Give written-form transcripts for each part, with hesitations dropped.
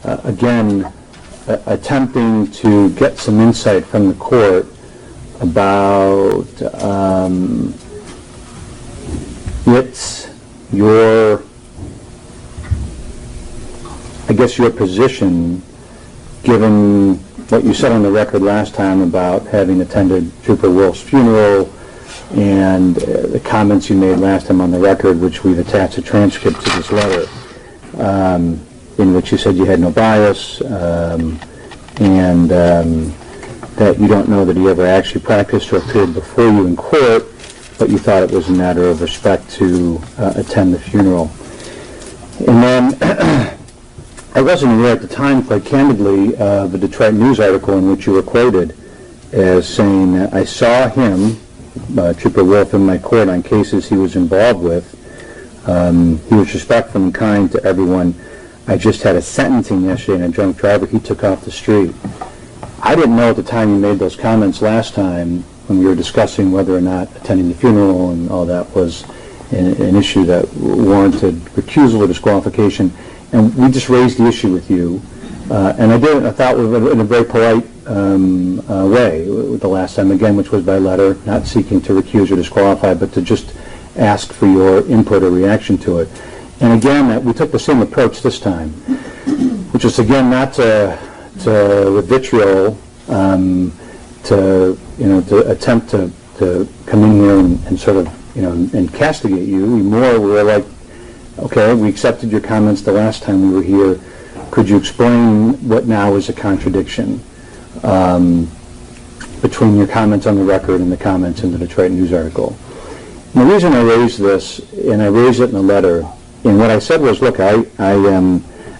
again, attempting to get some insight from the court about your position, given what you said on the record last time about having attended Trooper Wolf's funeral and the comments you made last time on the record, which we've attached a transcript to this letter, in which you said you had no bias and that you don't know that he ever actually practiced or appeared before you in court, but you thought it was a matter of respect to attend the funeral. And then I wasn't aware at the time, quite candidly, the Detroit News article in which you were quoted as saying, I saw him, Trooper Wolf, in my court on cases he was involved with. He was respectful and kind to everyone. I just had a sentencing yesterday and a drunk driver he took off the street. I didn't know at the time you made those comments last time when we were discussing whether or not attending the funeral and all that was an issue that warranted recusal or disqualification. And we just raised the issue with you. And I did it, I thought, in a very polite way the last time, again, which was by letter, not seeking to recuse or disqualify, but to just ask for your input or reaction to it. And again, we took the same approach this time, which is, again, not with vitriol, to attempt to come in here and sort of, and castigate you. We were like, okay, we accepted your comments the last time we were here. Could you explain what now is a contradiction between your comments on the record and the comments in the Detroit News article? And the reason I raised this, and I raised it in the letter, and what I said was, look, I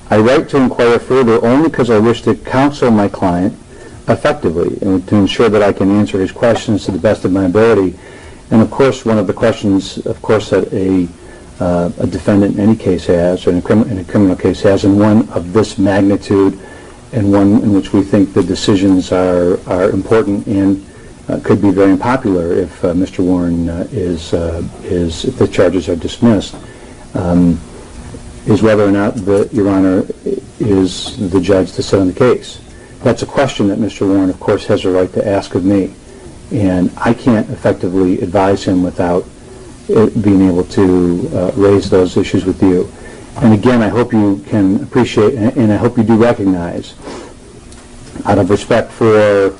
write to inquire further only because I wish to counsel my client effectively and to ensure that I can answer his questions to the best of my ability. And of course, one of the questions, of course, that a defendant in any case has, or in a criminal case has, and one of this magnitude, and one in which we think the decisions are important and could be very unpopular if Mr. Warren if the charges are dismissed, is whether or not Your Honor is the judge to sit on the case. That's a question that Mr. Warren, of course, has a right to ask of me, and I can't effectively advise him without being able to raise those issues with you. And again, I hope you can appreciate, and I hope you do recognize, out of respect for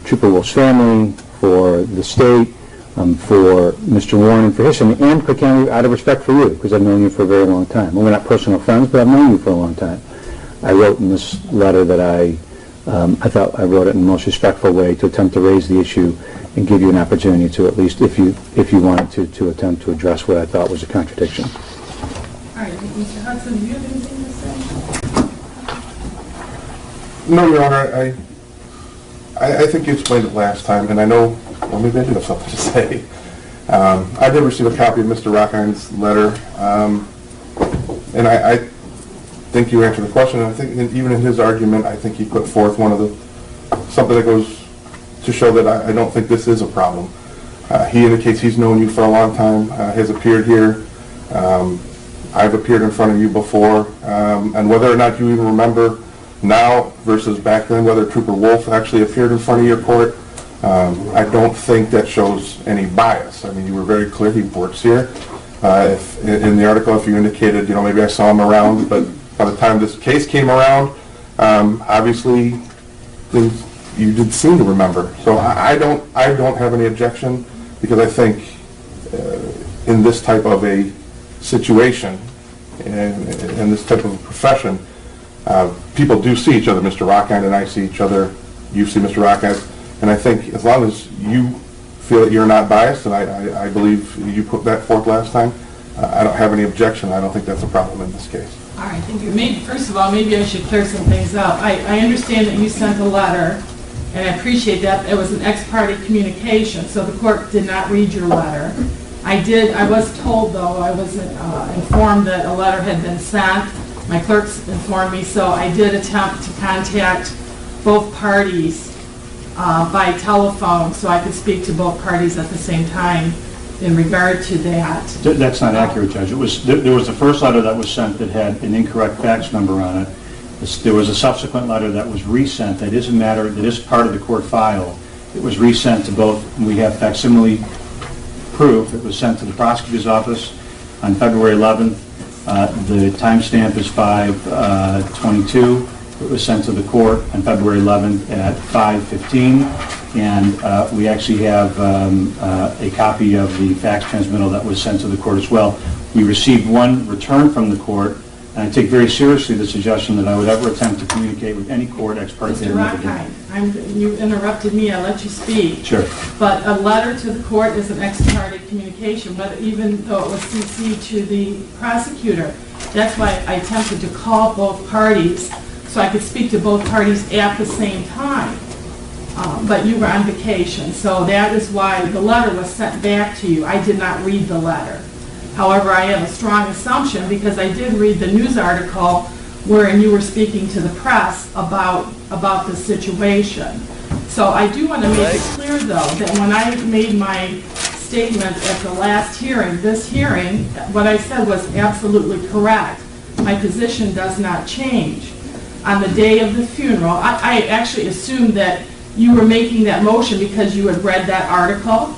Trooper Wolf's family, for the state, for Mr. Warren and for his family, and for County, out of respect for you, because I've known you for a very long time. Well, we're not personal friends, but I've known you for a long time. I wrote in this letter that I thought I wrote it in the most respectful way to attempt to raise the issue and give you an opportunity to, at least if you wanted to attempt to address what I thought was a contradiction. All right, Mr. Hudson, do you have anything to say? No, Your Honor. I think you explained it last time, and I know, well, maybe I do have something to say. I did receive a copy of Mr. Rockine's letter, and I think you answered the question. And I think even in his argument, I think he put forth something that goes to show that I don't think this is a problem. He indicates he's known you for a long time, has appeared here. I've appeared in front of you before, and whether or not you even remember now versus back then, whether Trooper Wolf actually appeared in front of your court, I don't think that shows any bias. I mean, you were very clear he works here. If in the article, if you indicated, maybe I saw him around, but by the time this case came around, obviously you did seem to remember. So I don't have any objection, because I think in this type of a situation, in this type of a profession, people do see each other. Mr. Rockine and I see each other. You see Mr. Rockine. And I think as long as you feel that you're not biased, and I believe you put that forth last time, I don't have any objection. I don't think that's a problem in this case. All right, thank you. First of all, maybe I should clear some things up. I understand that you sent a letter, and I appreciate that. It was an ex parte communication, so the court did not read your letter. I was told, though, I was informed that a letter had been sent. My clerks informed me, so I did attempt to contact both parties by telephone so I could speak to both parties at the same time in regard to that. That's not accurate, Judge. There was the first letter that was sent that had an incorrect fax number on it, There was a subsequent letter that was resent. That is a matter, that is part of the court file. It was resent to both, we have facsimile proof. It was sent to the prosecutor's office on February 11th. The timestamp is 5/22. It was sent to the court on February 11th at 5:15. And we actually have a copy of the fax transmittal that was sent to the court as well. We received one return from the court, and I take very seriously the suggestion that I would ever attempt to communicate with any court ex parte. Mr. Rockheim, you interrupted me, I let you speak. Sure. But a letter to the court is an ex parte communication, even though it was CC'd to the prosecutor. That's why I attempted to call both parties, so I could speak to both parties at the same time. But you were on vacation, so that is why the letter was sent back to you. I did not read the letter. However, I have a strong assumption, because I did read the news article wherein you were speaking to the press about the situation. So I do want to make it clear, though, that when I made my statement at the last hearing, this hearing, what I said was absolutely correct. My position does not change. On the day of the funeral, I actually assumed that you were making that motion because you had read that article.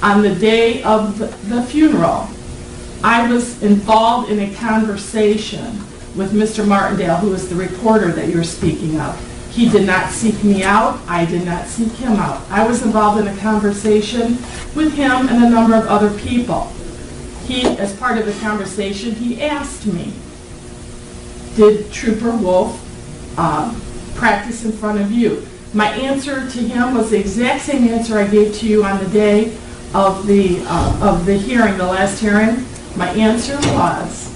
On the day of the funeral, I was involved in a conversation with Mr. Martindale, who is the reporter that you're speaking of. He did not seek me out. I did not seek him out. I was involved in a conversation with him and a number of other people. As part of the conversation, he asked me, did Trooper Wolf practice in front of you? My answer to him was the exact same answer I gave to you on the day of the hearing, the last hearing. My answer was,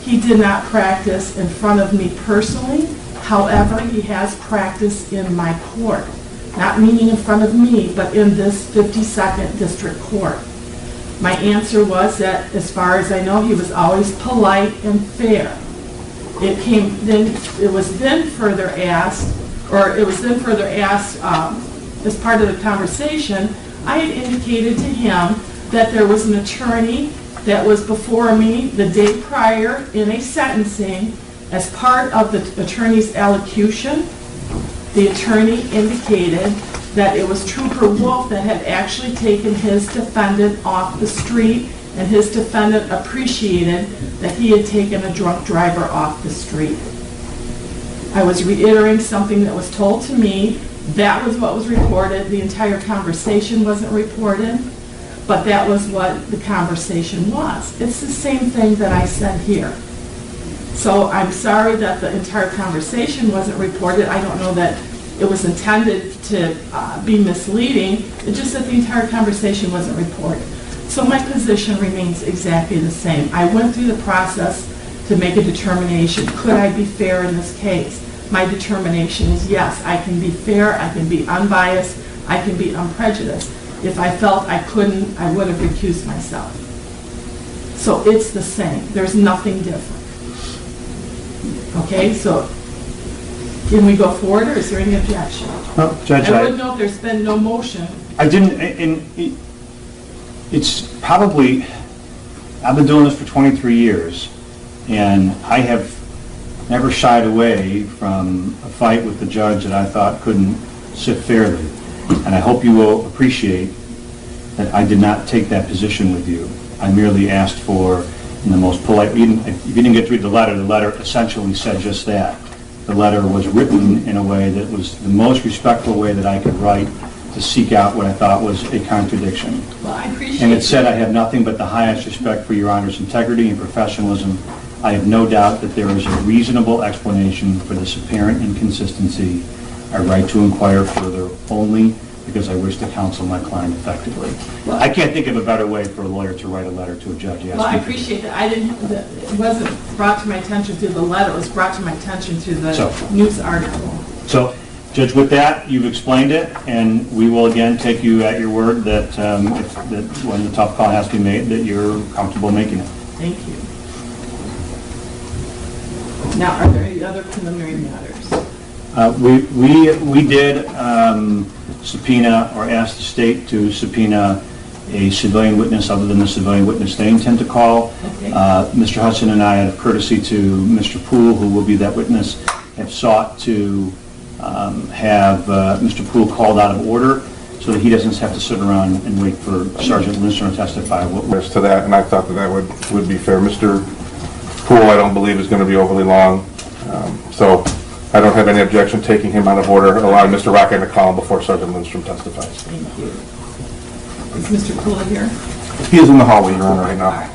he did not practice in front of me personally. However, he has practiced in my court. Not meaning in front of me, but in this 52nd District Court. My answer was that, as far as I know, he was always polite and fair. It was then further asked as part of the conversation, I had indicated to him that there was an attorney that was before me the day prior in a sentencing. As part of the attorney's allocution, the attorney indicated that it was Trooper Wolf that had actually taken his defendant off the street, and his defendant appreciated that he had taken a drunk driver off the street. I was reiterating something that was told to me. That was what was reported. The entire conversation wasn't reported, but that was what the conversation was. It's the same thing that I said here. So I'm sorry that the entire conversation wasn't reported. I don't know that it was intended to be misleading. It's just that the entire conversation wasn't reported. So my position remains exactly the same. I went through the process to make a determination. Could I be fair in this case? My determination is yes, I can be fair, I can be unbiased, I can be unprejudiced. If I felt I couldn't, I would have recused myself. So it's the same. There's nothing different. Okay, so can we go forward, or is there any objection? No, Judge, I would know if there's been no motion. I didn't, and it's probably, I've been doing this for 23 years, and I have never shied away from a fight with the judge that I thought couldn't sit fairly. And I hope you will appreciate that I did not take that position with you. I merely asked for, in the most polite, if you didn't get to read the letter essentially said just that. The letter was written in a way that was the most respectful way that I could write to seek out what I thought was a contradiction. Well, I appreciate And it said, I have nothing but the highest respect for your Honor's integrity and professionalism. I have no doubt that there is a reasonable explanation for this apparent inconsistency. I write to inquire further only because I wish to counsel my client effectively. Well, I can't think of a better way for a lawyer to write a letter to a judge. Well, I appreciate that. It wasn't brought to my attention through the letter. It was brought to my attention through the news article. So, Judge, with that, you've explained it, and we will again take you at your word that, that when the tough call has to be made, that you're comfortable making it. Thank you. Now, are there any other preliminary matters? We did subpoena or ask the state to subpoena a civilian witness other than the civilian witness they intend to call. Okay. Mr. Hudson and I, out of courtesy to Mr. Poole, who will be that witness, have sought to have Mr. Poole called out of order so that he doesn't have to sit around and wait for Sergeant Lindstrom to testify. There's to that, and I thought that would be fair. Mr. Poole, I don't believe is going to be overly long, so I don't have any objection taking him out of order, allowing Mr. Rockhine to call him before Sergeant Lindstrom testifies. Thank you. Is Mr. Poole here? He is in the hallway, Your Honor, right now.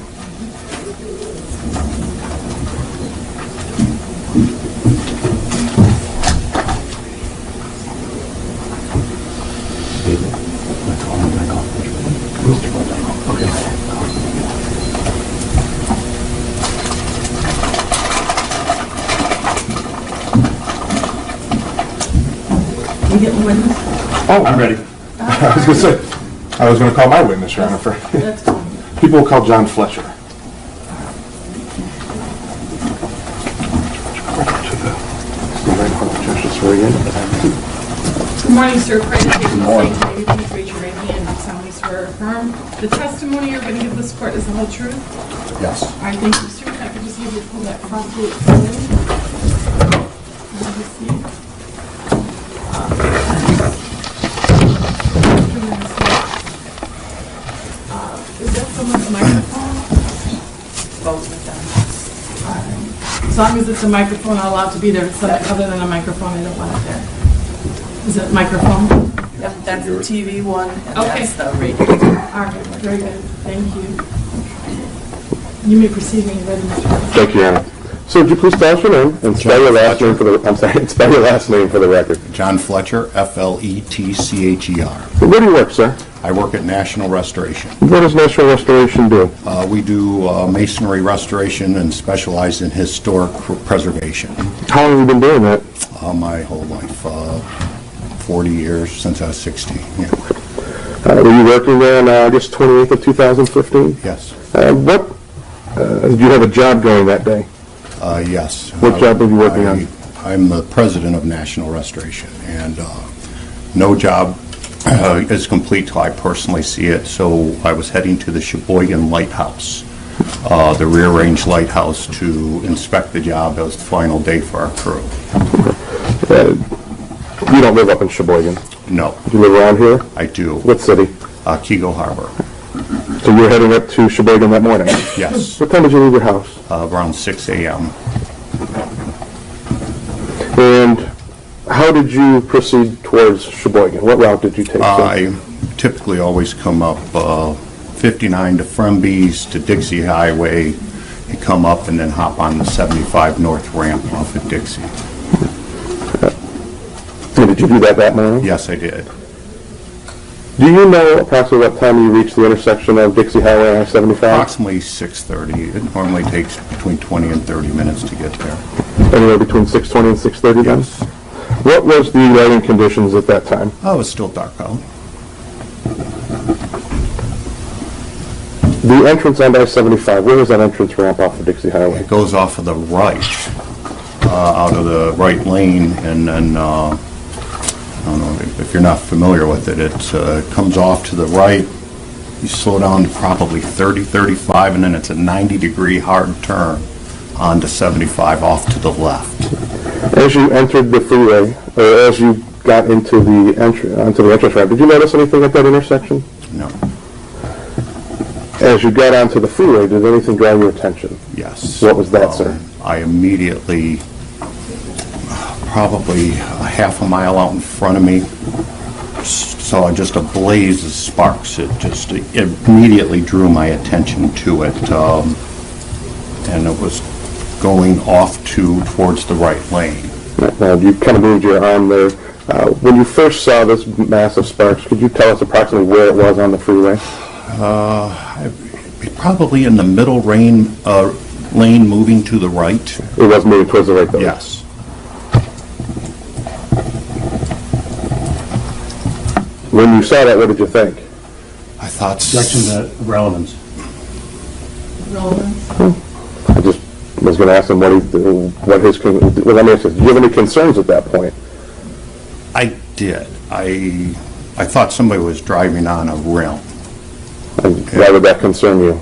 We get a witness? Oh, I'm ready. I was going to say, I was going to call my witness, Your Honor, for That's fine. people will call John Fletcher. Good morning, sir. Good morning. Please raise your right hand and solemnly swear or affirm the testimony you're going to give this court is the whole truth? Yes. All right, thank you, sir. If I could just have you pull that front plate forward. Have a seat. Is that someone's microphone? Both of them. All right. As long as it's a microphone, I'm allowed to be there. If it's something other than a microphone, I don't want it there. Is it microphone? Yep, that's the TV one, and Okay. that's the radio. All right, very good. Thank you. You may proceed when you're ready, Mr. President. Thank you, Your Honor. So would you please spell your name and spell your last name for the, spell your last name for the record. John Fletcher, Fletcher. Where do you work, sir? I work at National Restoration. What does National Restoration do? We do masonry restoration and specialize in historic preservation. How long have you been doing that? My whole life, 40 years since I was 16. Yeah. Were you working there on August 28th of 2015? Yes. Did you have a job going that day? Yes. What job were you working on? I'm the president of National Restoration, and no job is complete till I personally see it, so I was heading to the Sheboygan Lighthouse, the rear range lighthouse, to inspect the job. That was the final day for our crew. You don't live up in Sheboygan. No, Do you live around here? I do. What city? Kego Harbor. So you were heading up to Sheboygan that morning? Yes, What time did you leave your house? around 6 a.m. And how did you proceed towards Sheboygan? What route did you take? I typically always come up 59 to Fremby's to Dixie Highway, and come up and then hop on the 75 North ramp off at Dixie. And did you do that morning? Yes, I did. Do you know approximately what time you reached the intersection of Dixie Highway and I-75? Approximately 6:30. It normally takes between 20 and 30 minutes to get there. Anywhere between 6:20 and 6:30 then? Yes. What was the lighting conditions at that time? Oh, it's still dark out. The entrance on I-75, where was that entrance ramp off of Dixie Highway? It goes off of the right, out of the right lane, and then, I don't know if you're not familiar with it, it comes off to the right, you slow down to probably 30, 35, and then it's a 90-degree hard turn onto 75 off to the left. As you entered the freeway, or as you got into the onto the entrance ramp, did you notice anything at that intersection? No. As you got onto the freeway, did anything draw your attention? Yes. What was that, sir? I immediately, probably a half a mile out in front of me, saw just a blaze of sparks. It just immediately drew my attention to it, and it was going off towards the right lane. Now, you kind of moved your arm there. When you first saw this massive sparks, could you tell us approximately where it was on the freeway? Probably in the middle lane moving to the right. It was moving towards the right, though? Yes. When you saw that, what did you think? I thought... Objection to relevance. Relevance? I just was going to ask him did you have any concerns at that point? I did. I thought somebody was driving on a rim. And why would that concern you?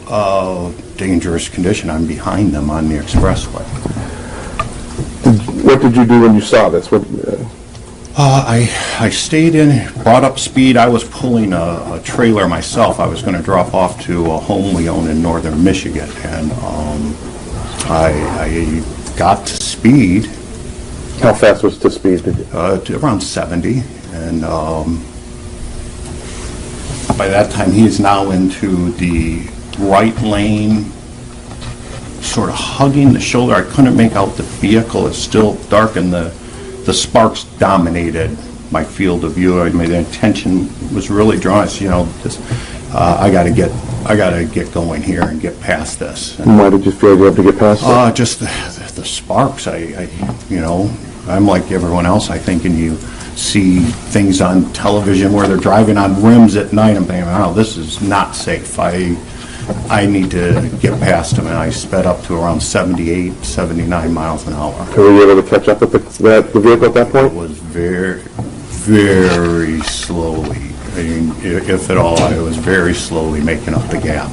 Dangerous condition. I'm behind them on the expressway. What did you do when you saw this? I stayed in, brought up speed. I was pulling a trailer myself. I was going to drop off to a home we own in northern Michigan, and I got to speed. How fast was to speed? To around 70, and by that time he's now into the right lane, sort of hugging the shoulder. I couldn't make out the vehicle. It's still dark, and the sparks dominated my field of view. I mean, the attention was really drawn. It's, I got to get going here and get past this. And why did you feel you had to get past it? Just the sparks. I'm like everyone else, I think, and you see things on television where they're driving on rims at night. I'm thinking, oh, this is not safe. I need to get past them, and I sped up to around 78, 79 miles an hour. Were you able to catch up with the vehicle at that point? It was very, very slowly. I mean, if at all, I was very slowly making up the gap.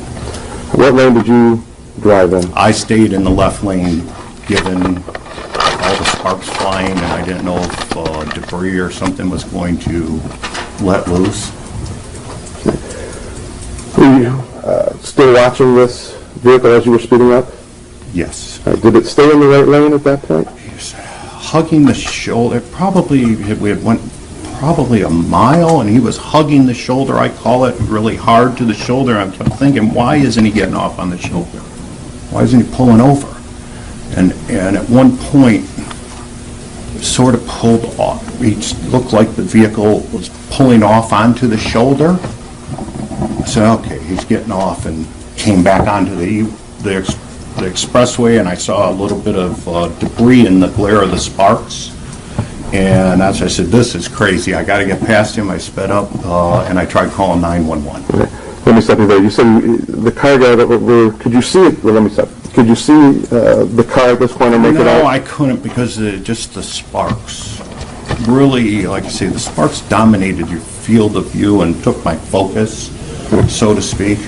What lane did you drive in? I stayed in the left lane, given all the sparks flying, and I didn't know if debris or something was going to let loose. Were you still watching this vehicle as you were speeding up? Yes. Did it stay in the right lane at that point? He was hugging the shoulder. We had went probably a mile, and he was hugging the shoulder. I call it really hard to the shoulder. I kept thinking, why isn't he getting off on the shoulder? Why isn't he pulling over? And at one point, sort of pulled off. It looked like the vehicle was pulling off onto the shoulder. I said, okay, he's getting off, and came back onto the expressway, and I saw a little bit of debris in the glare of the sparks. And as I said, this is crazy. I got to get past him. I sped up, and I tried calling 911. Let me stop you there. You said the car guy that could you see it? Well, let me stop. Could you see the car at this point and make it out? No, I couldn't, because just the sparks. Really, like I say, the sparks dominated your field of view and took my focus, so to speak.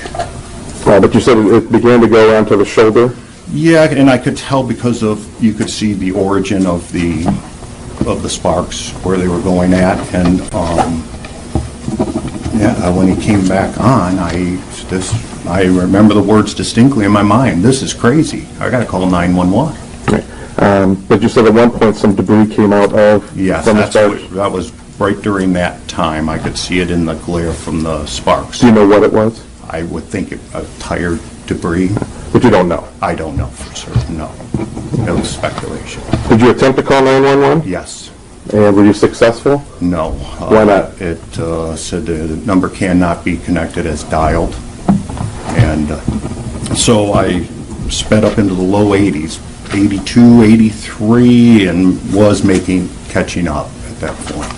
But you said it began to go onto the shoulder? Yeah, and I could tell because you could see the origin of the sparks, where they were going at, and when he came back on, I remember the words distinctly in my mind. This is crazy. I got to call 911. But you said at one point some debris came out of... Yes, that was right during that time. I could see it in the glare from the sparks. Do you know what it was? I would think a tire debris. But you don't know? I don't know for certain, no. It was speculation. Did you attempt to call 911? Yes. And were you successful? No. Why not? It said the number cannot be connected as dialed. And so I sped up into the low 80s, 82, 83, and was catching up at that point.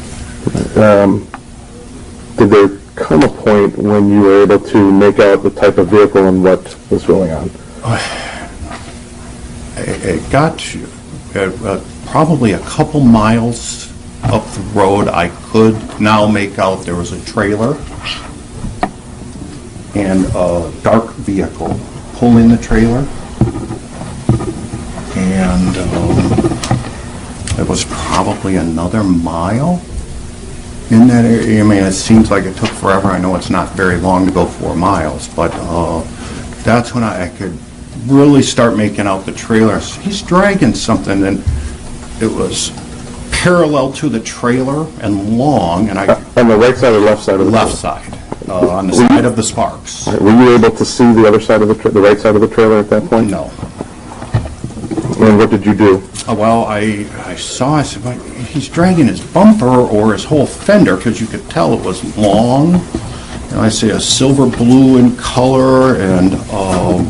Did there come a point when you were able to make out the type of vehicle and what was going on? It got to probably a couple miles up the road. I could now make out there was a trailer and a dark vehicle pulling the trailer, and it was probably another mile in that area. I mean, it seems like it took forever. I know it's not very long to go 4 miles, but that's when I could really start making out the trailer. He's dragging something, and it was parallel to the trailer and long, and on the right side or left side of the left side, on the side of the sparks. Were you able to see the other side of the right side of the trailer at that point? No. And what did you do? Well, I said, well, he's dragging his bumper or his whole fender, because you could tell it was long. And I say a silver blue in color, and wow,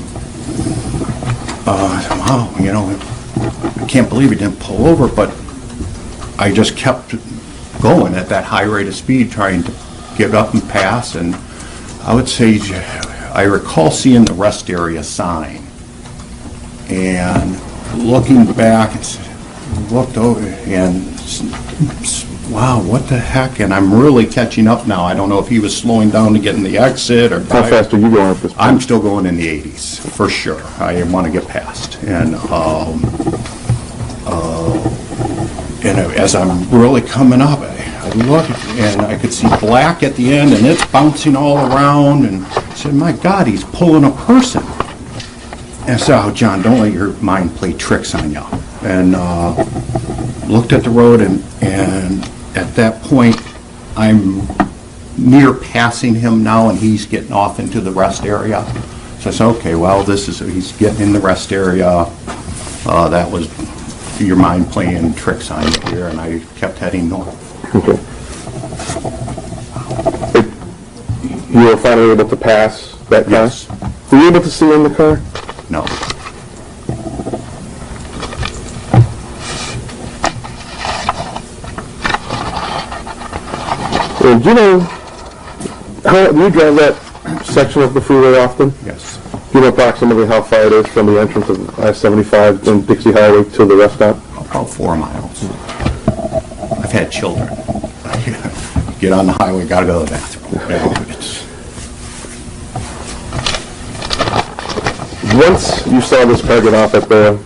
I can't believe he didn't pull over, but I just kept going at that high rate of speed, trying to get up and pass. And I would say I recall seeing the rest area sign, and looking back, looked over, and wow, what the heck? And I'm really catching up now. I don't know if he was slowing down to get in the exit or... How fast are you going at this point? I'm still going in the 80s, for sure. I want to get past. And as I'm really coming up, I look and I could see black at the end and it's bouncing all around, and I said, my God, he's pulling a person. And I said, oh, John, don't let your mind play tricks on you. And looked at the road, and at that point, I'm near passing him now, and he's getting off into the rest area. So I said, okay, well, he's getting in the rest area. That was your mind playing tricks on you here, and I kept heading north. Okay. You were finally able to pass that car? Yes. Were you able to see in the car? No. And do you know, do you drive that section of the freeway often? Yes. Do you know approximately how far it is from the entrance of I-75 and Dixie Highway to the rest stop? About 4 miles. I've had children. Get on the highway, gotta go to the bathroom. Once you saw this car get off at the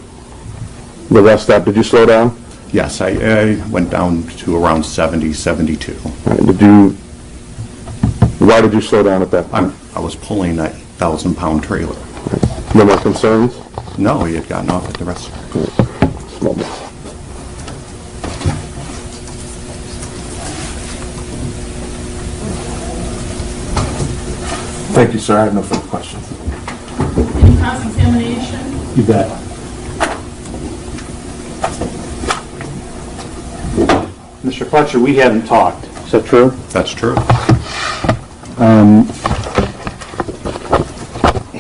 rest stop, did you slow down? Yes, I went down to around 70, 72. Why did you slow down at that point? I was pulling a 1,000-pound trailer. No more concerns? No, he had gotten off at the rest stop. Small bit. Thank you, sir. I have no further questions. Any cross-examination? You bet. Mr. Fletcher, we haven't talked. Is that true? That's true.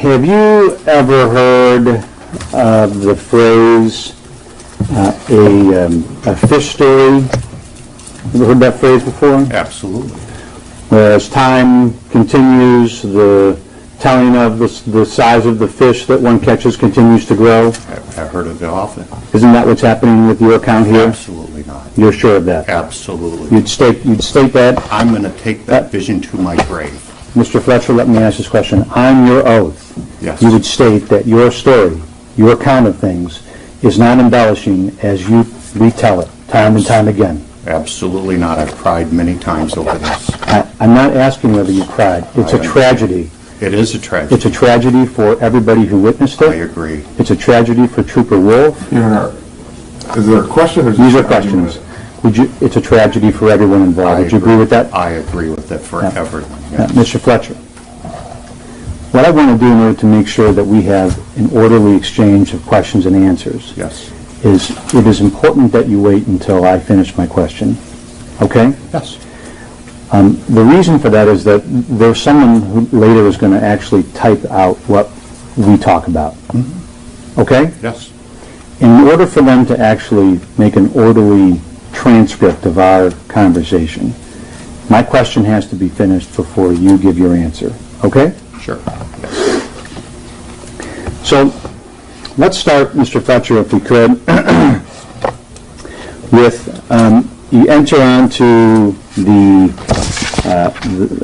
Have you ever heard of the phrase, a fish story? Ever heard that phrase before? Absolutely. Where as time continues, the telling of the size of the fish that one catches continues to grow? I've heard of it often. Isn't that what's happening with your account here? Absolutely not. You're sure of that? Absolutely. You'd state that? I'm going to take that vision to my grave. Mr. Fletcher, let me ask this question. On your oath, Yes. you would state that your story, your account of things, is not embellishing as you retell it time and time again. Absolutely not. I've cried many times over this. I'm not asking whether you cried. It's a tragedy. It is a tragedy. It's a tragedy for everybody who witnessed I it. agree. It's a tragedy for Trooper Wolf. Your Honor, is there a question or is These this are an argument? questions. It's a tragedy for everyone involved. Would you agree with that? I agree with that for everyone. Mr. Fletcher, what I want to do in order to make sure that we have an orderly exchange of questions and answers Yes. is it is important that you wait until I finish my question. Okay? Yes. The reason for that is that there's someone who later is going to actually type out what we talk about. Okay? Yes. In order for them to actually make an orderly transcript of our conversation, my question has to be finished before you give your answer. Okay? Sure. So let's start, Mr. Fletcher, if we could, with you enter onto the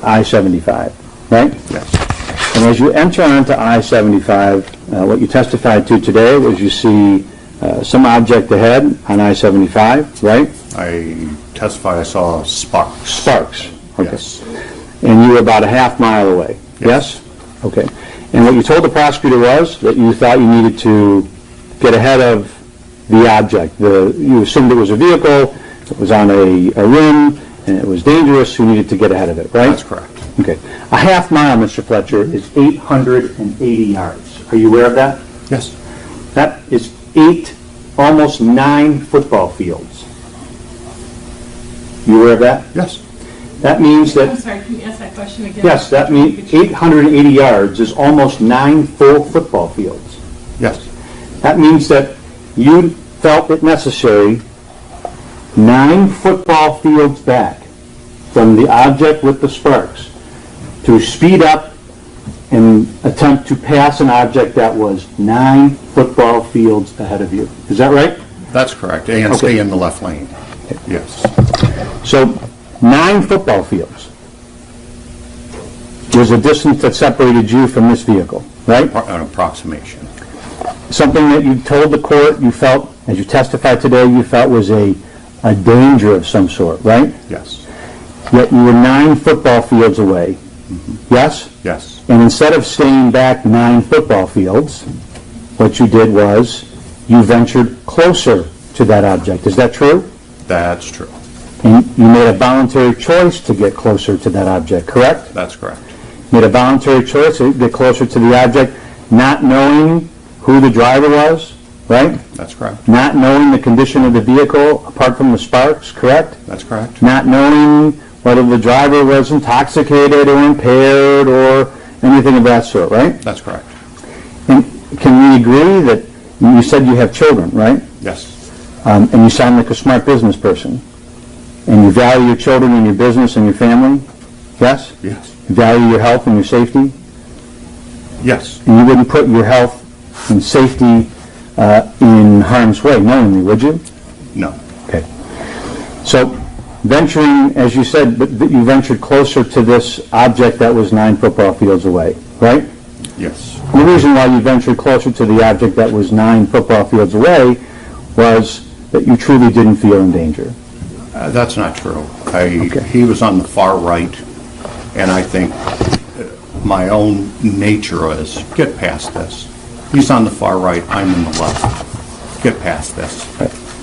I-75, right? Yes. And as you enter onto I-75, what you testified to today was you see some object ahead on I-75, right? I testified I saw sparks. Sparks. Okay. Yes. And you were about a half mile away, yes? Okay. And what you told the prosecutor was that you thought you needed to get ahead of the object. You assumed it was a vehicle, it was on a rim, and it was dangerous, you needed to get ahead of it, right? That's correct. Okay. A half mile, Mr. Fletcher, is 880 yards. Are you aware of that? Yes. That is almost 9 football fields. You aware of that? Yes. That means that I'm sorry, can you ask that question again? yes, that means 880 yards is almost 9 full football fields. Yes. That means that you felt it necessary 9 football fields back from the object with the sparks to speed up and attempt to pass an object that was 9 football fields ahead of you. Is that right? That's correct. And stay in the left lane. Yes. So 9 football fields was the distance that separated you from this vehicle, right? An approximation. Something that you told the court you felt, as you testified today, you felt was a a danger of some sort, right? Yes. Yet you were 9 football fields away. Yes? Yes. And instead of staying back 9 football fields, what you did was you ventured closer to that object. Is that true? That's true. And you made a voluntary choice to get closer to that object, correct? That's correct. Made a voluntary choice to get closer to the object, not knowing who the driver was, right? That's correct. Not knowing the condition of the vehicle apart from the sparks, correct? That's correct. Not knowing whether the driver was intoxicated or impaired or anything of that sort, right? That's correct. And can we agree that you said you have children, right? Yes. And you sound like a smart business person. And you value your children and your business and your family? Yes? Yes. You value your health and your safety? Yes. And you wouldn't put your health and safety in harm's way knowingly, would you? No. Okay. So venturing, as you said, but you ventured closer to this object that was 9 football fields away, right? Yes. The reason why you ventured closer to the object that was 9 football fields away was that you truly didn't feel in danger. That's not true. Okay. He was on the far right, and I think my own nature is, get past this. He's on the far right, I'm in the left. Get past this.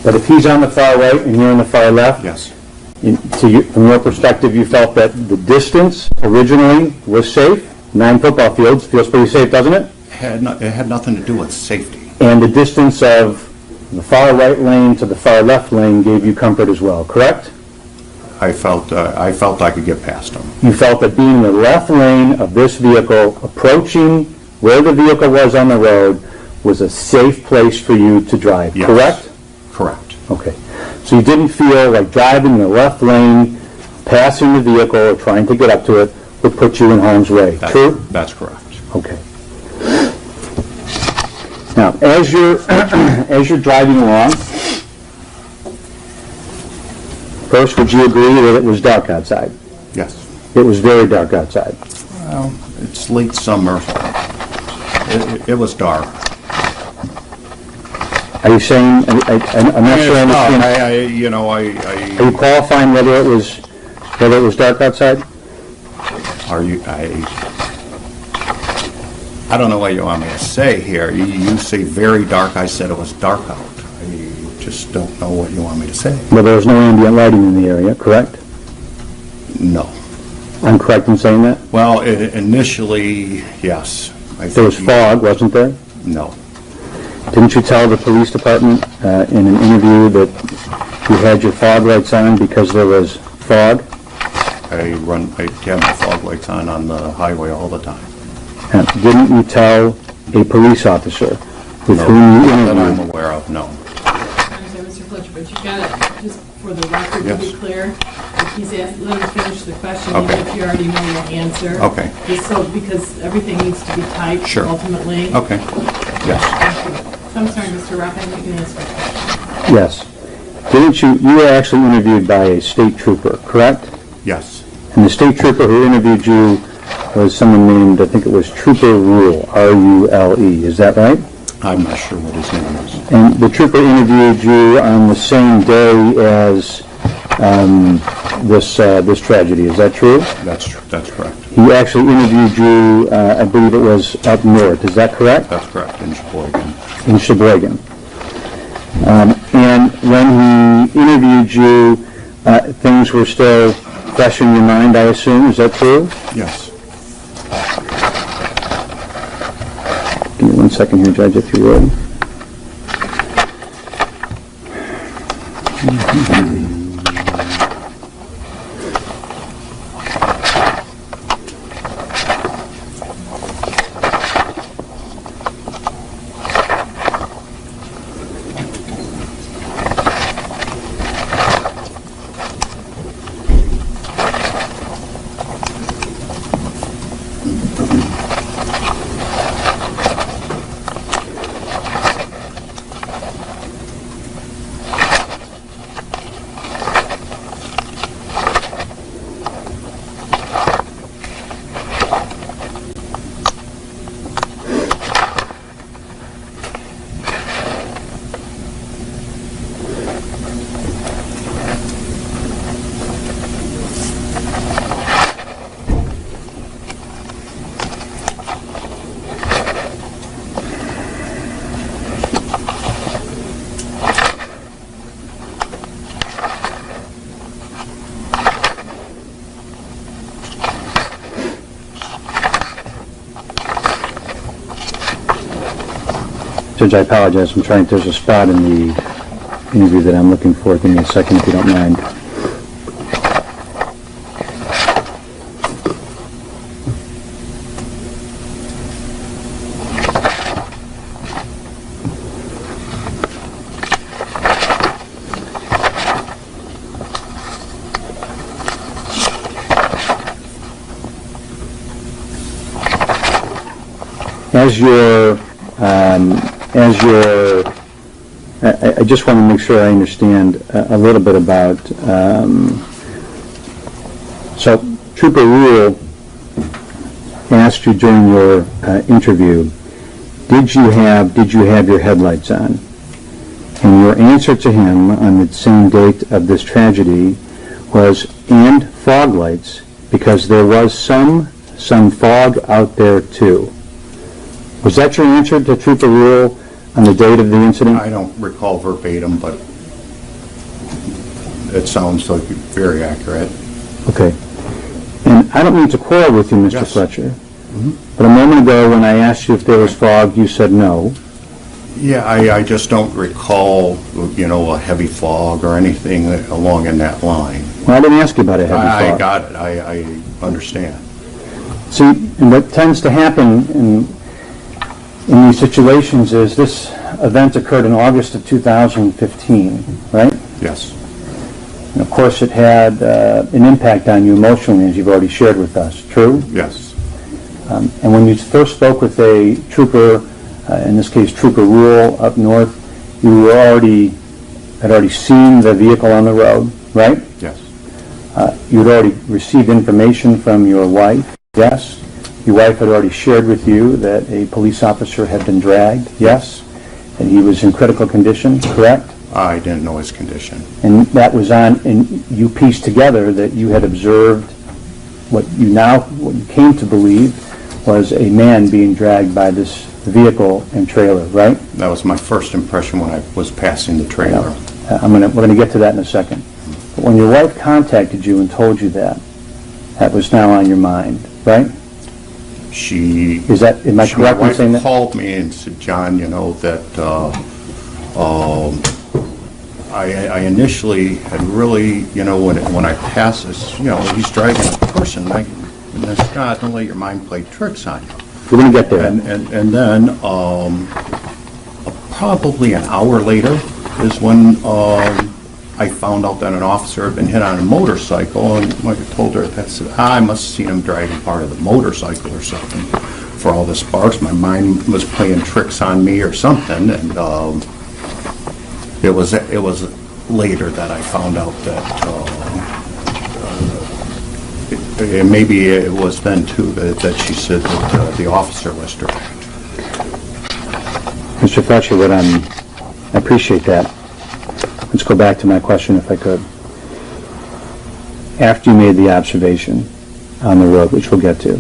But if he's on the far right and you're on the far left, Yes. From your perspective, you felt that the distance originally was safe. 9 football fields feels pretty safe, doesn't it? It had nothing to do with safety. And the distance of the far right lane to the far left lane gave you comfort as well, correct? I felt I could get past him. You felt that being in the left lane of this vehicle, approaching where the vehicle was on the road, was a safe place for you to drive, Yes. correct? Correct. Okay. So you didn't feel like driving in the left lane, passing the vehicle, or trying to get up to it would put you in harm's way, true? That's correct. Okay. Now, as you're as you're driving along, first, would you agree that it was dark outside? Yes. It was very dark outside. Well, it's late summer. It was dark. Are you saying? I'm not sure I understand. Are you qualifying whether it was dark outside? I don't know what you want me to say here. You say very dark, I said it was dark out. I just don't know what you want me to say. Well, there was no ambient lighting in the area, correct? No. I'm correct in saying that? Well, initially, yes. There was fog, wasn't there? No. Didn't you tell the police department in an interview that you had your fog lights on because there was fog? I have my fog lights on the highway all the time. Didn't you tell a police officer with whom you That I'm interviewed? aware of, no. I'm sorry, Mr. Fletcher, but you got it, just for the record, to be Yes. clear, if he's asked, let him finish the question, Okay. even if you already know the answer. Okay. Just so, because everything needs to be typed Sure. ultimately. Okay. Yes. So I'm sorry, Mr. Rockland, you can answer. Yes. Didn't you were actually interviewed by a state trooper, correct? Yes. And the state trooper who interviewed you was someone named, I think it was Trooper Rule, R-U-L-E, is that right? I'm not sure what his name is. And the trooper interviewed you on the same day as this tragedy, is that true? That's correct. He actually interviewed you, I believe it was up north, is that correct? That's correct, in Sheboygan. In Sheboygan. And when he interviewed you, things were still fresh in your mind, I assume, is that true? Yes. Give me 1 second here, Judge, if you would. Judge, I apologize, there's a spot in the interview that I'm looking for. Give me a second if you don't mind. I just want to make sure I understand a little bit about, so Trooper Rule asked you during your interview, did you have your headlights on? And your answer to him on the same date of this tragedy was, and fog lights, because there was some fog out there too. Was that your answer to Trooper Rule on the date of the incident? I don't recall verbatim, but it sounds like very accurate. Okay. And I don't mean to quarrel with you, Mr. Yes. Fletcher, but a moment ago when I asked you if there was fog, you said no. Yeah, I just don't recall, a heavy fog or anything along in that line. Well, I didn't ask you about a heavy I fog. got it. I understand. See, and what tends to happen in these situations is this event occurred in August of 2015, right? Yes. And of course it had an impact on you emotionally, as you've already shared with us, true? Yes. And when you first spoke with a trooper, in this case Trooper Rule up north, you had already seen the vehicle on the road, right? Yes. You had already received information from your wife, yes? Your wife had already shared with you that a police officer had been dragged, yes? And he was in critical condition, correct? I didn't know his condition. And that was and you pieced together that you had observed what you came to believe was a man being dragged by this vehicle and trailer, right? That was my first impression when I was passing the trailer. We're going to get to that in a second. But when your wife contacted you and told you that was now on your mind, right? Am I correct in saying My wife that? called me and said, John, that I initially had really, when I passed this, he's driving a person, and I said, God, don't let your mind play tricks on you. We're going to get there. And then probably an hour later is when I found out that an officer had been hit on a motorcycle, and I told her, I must have seen him driving part of the motorcycle or something. For all the sparks, my mind was playing tricks on me or something, and it was later that I found out that maybe it was then too that she said that the officer was dragged. Mr. Fletcher, I appreciate that. Let's go back to my question if I could. After you made the observation on the road, which we'll get to,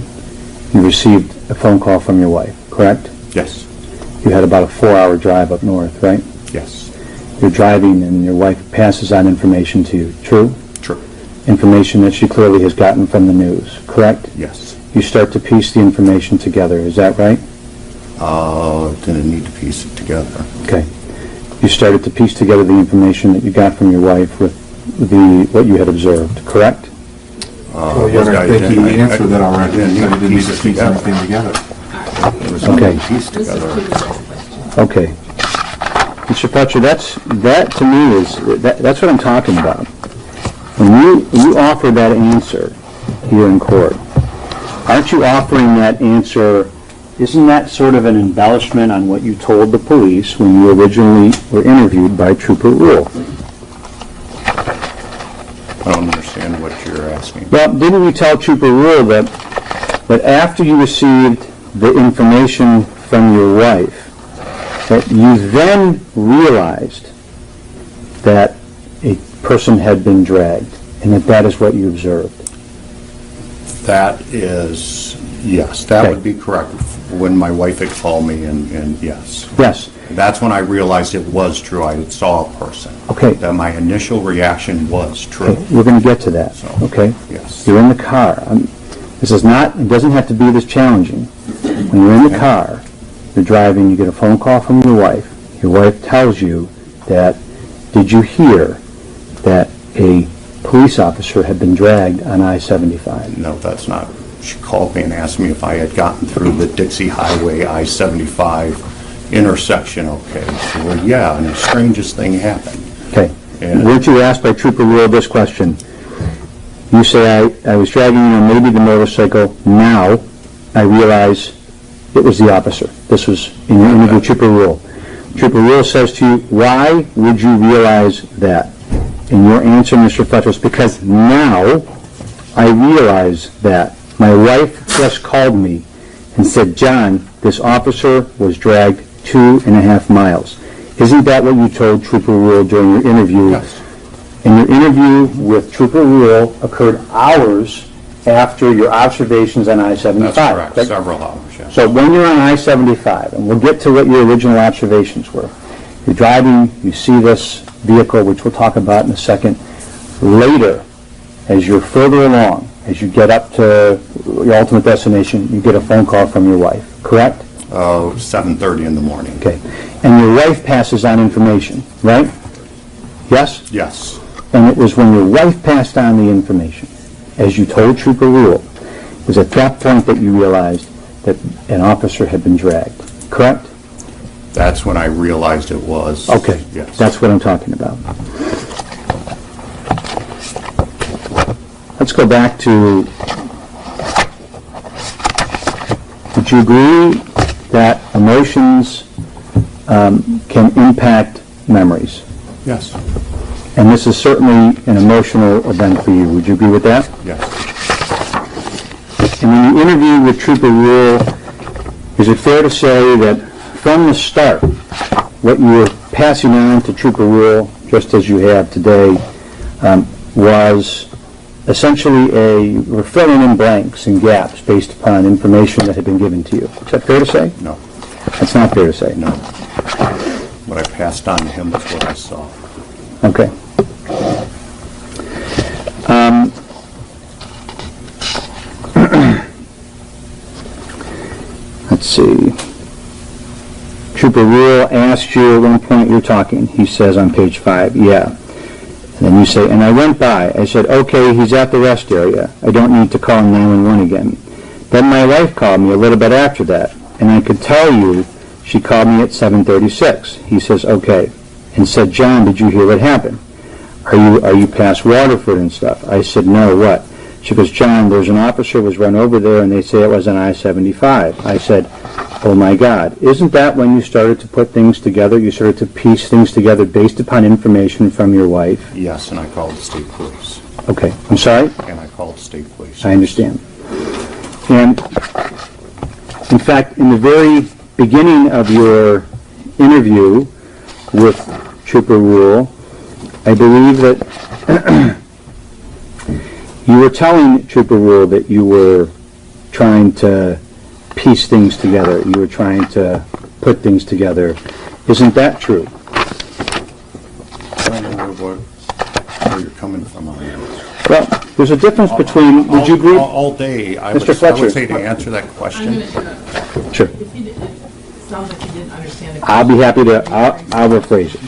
you received a phone call from your wife, correct? Yes. You had about a 4-hour drive up north, right? Yes. You're driving and your wife passes on information to you, true? True. Information that she clearly has gotten from the news, correct? Yes. You start to piece the information together, is that right? Didn't need to piece it together. Okay. You started to piece together the information that you got from your wife with what you had observed, correct? Well, Your Honor, I think he answered that already. He said he didn't need to piece anything together. It was Okay. pieced together. Okay. Mr. Fletcher, that's what I'm talking about. When you offer that answer here in court, aren't you offering that answer, isn't that sort of an embellishment on what you told the police when you originally were interviewed by Trooper Rule? I don't understand what you're asking. Well, didn't you tell Trooper Rule that after you received the information from your wife, that you then realized that a person had been dragged, and that is what you observed? That is, yes, that Okay. would be correct. When my wife had called me, and yes. Yes. That's when I realized it was true. I saw a person. Okay. That my initial reaction was true. Okay, we're going to get to that, So, okay? yes. You're in the car. It doesn't have to be this challenging. When you're in the car, you're driving, you get a phone call from your wife. Your wife tells you that, did you hear that a police officer had been dragged on I-75? No, that's not. She called me and asked me if I had gotten through the Dixie Highway I-75 intersection okay. So, well, yeah, and the strangest thing happened. Okay. And Weren't you asked by Trooper Rule this question? You say, I was dragging you on maybe the motorcycle. Now I realize it was the officer. This was in your interview with Trooper Rule. Trooper Rule says to you, why would you realize that? And your answer, Mr. Fletcher, is because now I realize that. My wife just called me and said, John, this officer was dragged 2.5 miles. Isn't that what you told Trooper Rule during your interview? Yes. And your interview with Trooper Rule occurred hours after your observations on I-75. That's correct, several hours, yes. So when you're on I-75, and we'll get to what your original observations were, you're driving, you see this vehicle, which we'll talk about in a second. Later, as you're further along, as you get up to your ultimate destination, you get a phone call from your wife, correct? 7:30 in the morning. Okay. And your wife passes on information, right? Yes? Yes. And it was when your wife passed on the information, as you told Trooper Rule, it was at that point that you realized that an officer had been dragged, correct? That's when I realized it was. Okay. Yes. That's what I'm talking about. Let's go back to, would you agree that emotions can impact memories? Yes. And this is certainly an emotional event for you. Would you agree with that? Yes. And in the interview with Trooper Rule, is it fair to say that from the start, what you were passing on to Trooper Rule, just as you have today, was essentially we're filling in blanks and gaps based upon information that had been given to you? Is that fair to say? No. That's not fair to say. No. What I passed on to him was what I saw. Okay. Let's see. Trooper Rule asked you at one point, you're talking, he says on page 5, yeah. And then you say, and I went by. I said, okay, he's at the rest area. I don't need to call 911 again. Then my wife called me a little bit after that, and I could tell you she called me at 7:36. He says, okay, and said, John, did you hear what happened? Are you past Waterford and stuff? I said, no, what? She goes, John, there's an officer was run over there, and they say it was on I-75. I said, oh my God, isn't that when you started to put things together? You started to piece things together based upon information from your wife? Yes, and I called the state police. Okay, I'm sorry? And I called the state police. I understand. And, in fact, in the very beginning of your interview with Trooper Rule, I believe that you were telling Trooper Rule that you were trying to piece things together. You were trying to put things together. Isn't that true? I don't know where you're coming from on that. Well, there's a difference between, would you agree? All day, I Mr. would Fletcher. say to answer that I'm question. going to interrupt. Sure. If you did, it sounds like you didn't understand the I'll be happy to, question. I'll rephrase it.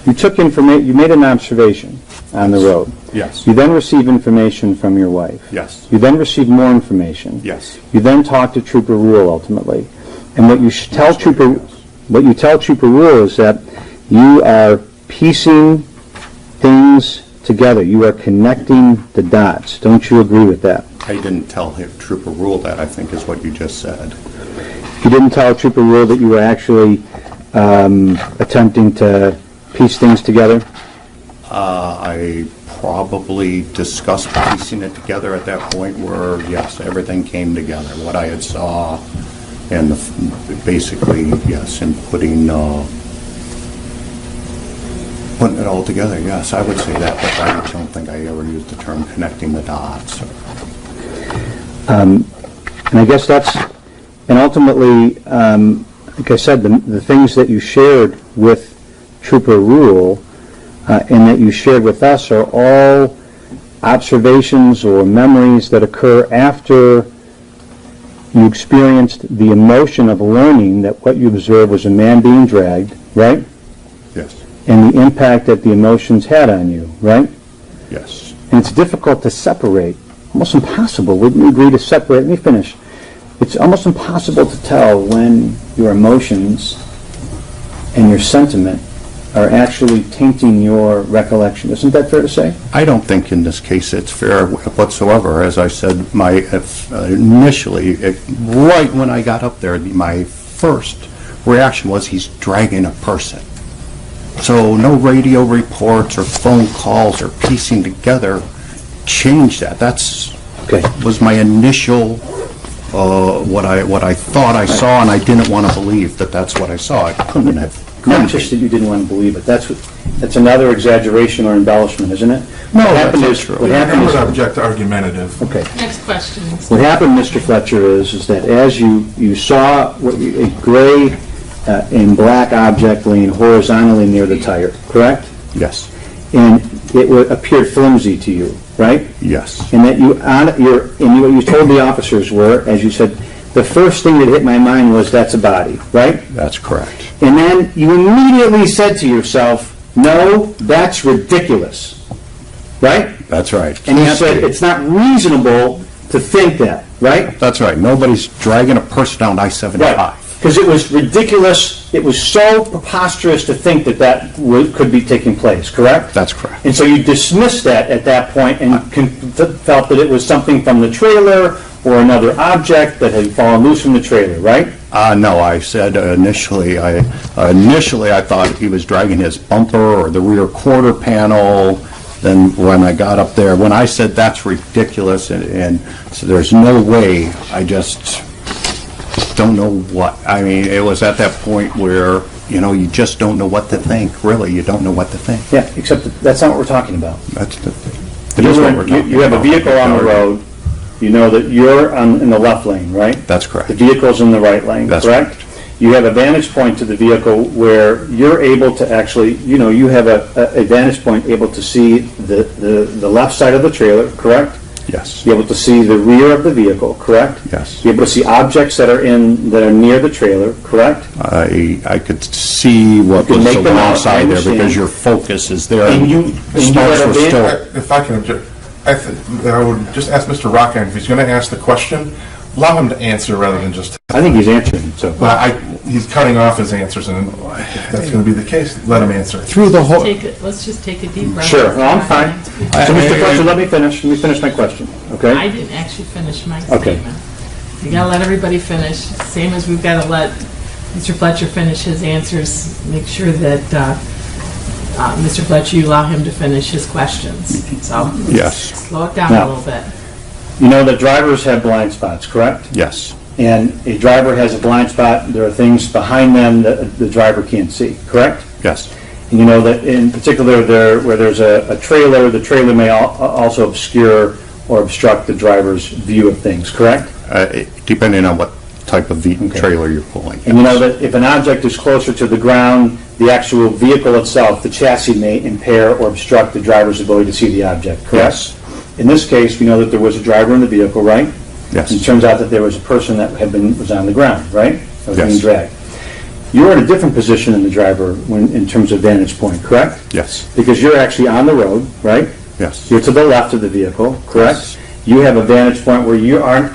You took information, you made an observation on the road. Yes. You then receive information from your wife. Yes. You then receive more information. Yes. You then talk to Trooper Rule ultimately. And what you tell That's what Trooper, it is. what you tell Trooper Rule is that you are piecing things together. You are connecting the dots. Don't you agree with that? I didn't tell him Trooper Rule that, I think is what you just said. You didn't tell Trooper Rule that you were actually attempting to piece things together? I probably discussed piecing it together at that point where, yes, everything came together. What I had saw and basically, yes, and putting it all together, yes, I would say that, but I don't think I ever used the term connecting the dots. And I guess that's, and ultimately, like I said, the things that you shared with Trooper Rule and that you shared with us are all observations or memories that occur after you experienced the emotion of learning that what you observed was a man being dragged, right? Yes, And the impact that the emotions had on you, right? yes. And it's difficult to separate, almost impossible. Wouldn't you agree to separate? Let me finish. It's almost impossible to tell when your emotions and your sentiment are actually tainting your recollection. Isn't that fair to say? I don't think in this case it's fair whatsoever. As I said, initially, right when I got up there, my first reaction was he's dragging a person. So no radio reports or phone calls or piecing together changed that. Was my initial, what I thought I saw, and I didn't want to believe that that's what I saw. I couldn't have. Not just that you didn't want to believe it. That's another exaggeration or embellishment, isn't it? No, what that's happened not is, true. what I happened would is, object to argumentative. okay. Next question. What happened, Mr. Fletcher, is that as you saw a gray and black object laying horizontally near the tire, correct? Yes, And it appeared flimsy to you, right? yes, And that what you told the officers were, as you said, the first thing that hit my mind was that's a body, right? that's correct. And then you immediately said to yourself, no, that's ridiculous, right? That's right. And you said it's not reasonable to think that, right? That's right. Nobody's dragging a person down I-75. Because it was ridiculous, it was so preposterous to think that could be taking place, correct? That's correct. And so you dismissed that at that point and felt that it was something from the trailer or another object that had fallen loose from the trailer, right? No, I said initially I thought he was dragging his bumper or the rear quarter panel. Then when I got up there, when I said that's ridiculous and so there's no way, I just don't know what. I mean, it was at that point where, you just don't know what to think. Really, you don't know what to think. Yeah, except that's not what we're talking about. It is what we're talking You have a about. vehicle on the road, you know that you're in the left lane, right? That's correct. The vehicle's in the right lane, That's correct? You have a vantage point to the vehicle where you're able to actually, you have a vantage point able to see the left side of the trailer, correct? Yes. Be able to see the rear of the vehicle, correct? Yes. Be able to see objects that are near the trailer, correct? I could see what You can was make them out, I alongside there understand. because your focus is there. And you Sparks had a were van- still. If I can object, I would just ask Mr. Rockheim, if he's going to ask the question, allow him to answer rather than just... I think he's answering, so. Well, he's cutting off his answers, and if that's going to be the case, let him answer. Through the whole. Let's just take a deep breath. Sure, well, I'm fine. So, Mr. Fletcher, let me finish my question, okay? I didn't actually finish my Okay. statement. You gotta let everybody finish, same as we've gotta let Mr. Fletcher finish his answers. Make sure that, Mr. Fletcher, you allow him to finish his questions. So, Yes. slow it down Now- a little bit. You know that drivers have blind spots, correct? Yes. And a driver has a blind spot, there are things behind them that the driver can't see, correct? Yes. And you know that in particular where there's a trailer, the trailer may also obscure or obstruct the driver's view of things, correct? Depending on what type of trailer you're pulling. And you know that if an object is closer to the ground, the actual vehicle itself, the chassis may impair or obstruct the driver's ability to see the object, correct? Yes. In this case, we know that there was a driver in the vehicle, right? Yes. And it turns out that there was a person that was on the ground, right? That was Yes. being dragged. You're in a different position than the driver in terms of vantage point, correct? Yes. Because you're actually on the road, right? Yes. You're to the left of the vehicle, correct? Yes. You have a vantage point where you aren't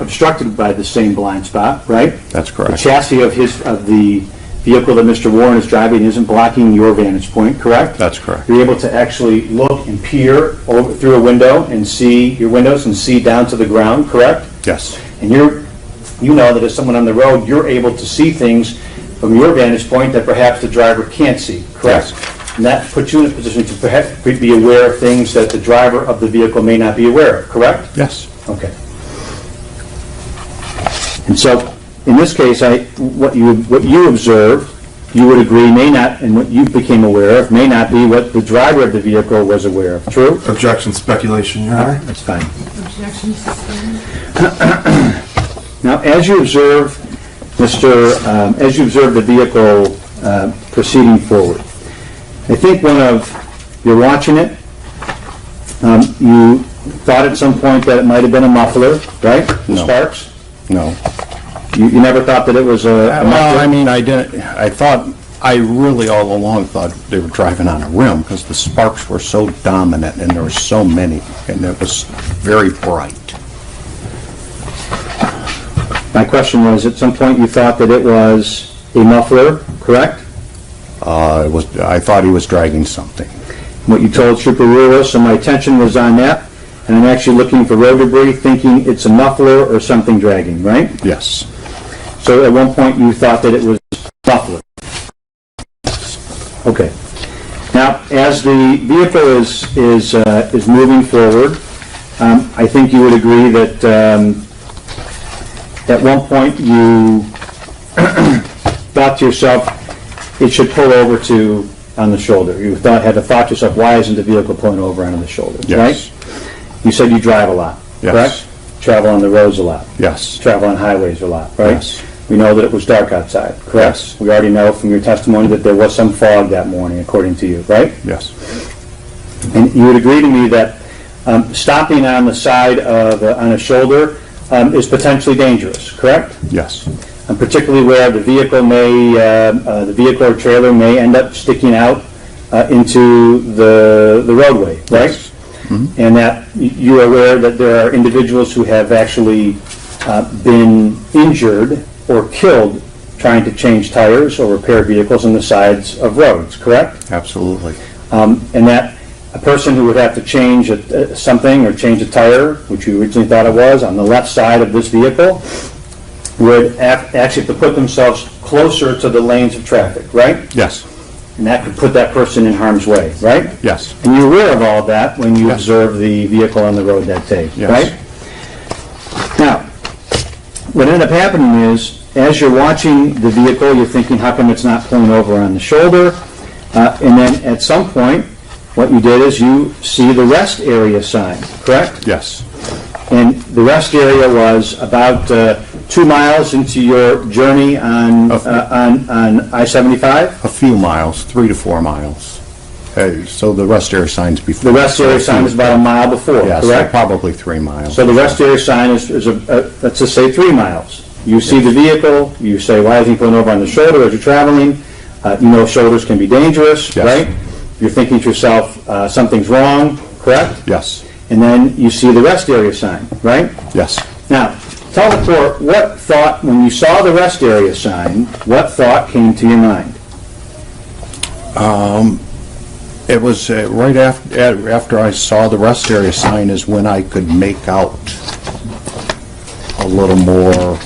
obstructed by the same blind spot, right? That's The correct. chassis of the vehicle that Mr. Warren is driving isn't blocking your vantage point, correct? That's correct. You're able to actually look and peer through a window and see your windows and see down to the ground, correct? Yes. And you know that as someone on the road, you're able to see things from your vantage point that perhaps the driver can't see, correct? Yes. And that puts you in a position to perhaps be aware of things that the driver of the vehicle may not be aware of, correct? Yes. Okay. And so, in this case, what you observed, you would agree may not, and what you became aware of, may not be what the driver of the vehicle was aware of. True? Objection, speculation, Your Honor. That's fine. Objection sustained. Now, as you observe, as you observe the vehicle proceeding forward, I think you're watching it, you thought at some point that it might have been a muffler, right? The No. sparks? No. You never thought that it was a Well, muffler? I mean, I really all along thought they were driving on a rim because the sparks were so dominant and there were so many and it was very bright. My question was, at some point you thought that it was a muffler, correct? I thought he was dragging something. What you told Trooper Rule was, so my attention was on that, and I'm actually looking for road debris, thinking it's a muffler or something dragging, right? Yes. So at one point you thought that it was a muffler? Okay. Now, as the vehicle is moving forward, I think you would agree that at one point you thought to yourself, it should pull over to on the shoulder. You had to thought to yourself, why isn't the vehicle pulling over onto the shoulder? Yes. Right? You said you drive a lot, Yes. correct? Travel on the roads a lot. Yes. Travel on highways a lot, right? Yes. We know that it was dark outside, correct? Yes. We already know from your testimony that there was some fog that morning, according to you, right? Yes. And you would agree to me that stopping on the side of on a shoulder is potentially dangerous, correct? Yes. And particularly where the vehicle or trailer may end up sticking out into the roadway, right? Yes. Mm-hmm. And that you're aware that there are individuals who have actually been injured or killed trying to change tires or repair vehicles on the sides of roads, correct? Absolutely. And that a person who would have to change something or change a tire, which you originally thought it was, on the left side of this vehicle, would actually have to put themselves closer to the lanes of traffic, right? Yes. And that could put that person in harm's way, right? Yes. And you're aware of all that when you Yes. observe the vehicle on the road that day, Yes. right? Now, what ended up happening is, as you're watching the vehicle, you're thinking, how come it's not pulling over on the shoulder? And then at some point, what you did is you see the rest area sign, correct? Yes. And the rest area was about 2 miles into your journey on I-75? A few miles, 3 to 4 miles. So the rest area sign's before. The rest area sign is about a mile before, Yes, so correct? probably 3 miles. So the rest area sign is let's just say 3 miles. You see the vehicle, you say, why is he pulling over on the shoulder as you're traveling? You know shoulders can be dangerous, Yes. right? You're thinking to yourself, something's wrong, correct? Yes. And then you see the rest area sign, right? Yes. Now, tell the court, what thought, when you saw the rest area sign, what thought came to your mind? It was right after I saw the rest area sign is when I could make out a little more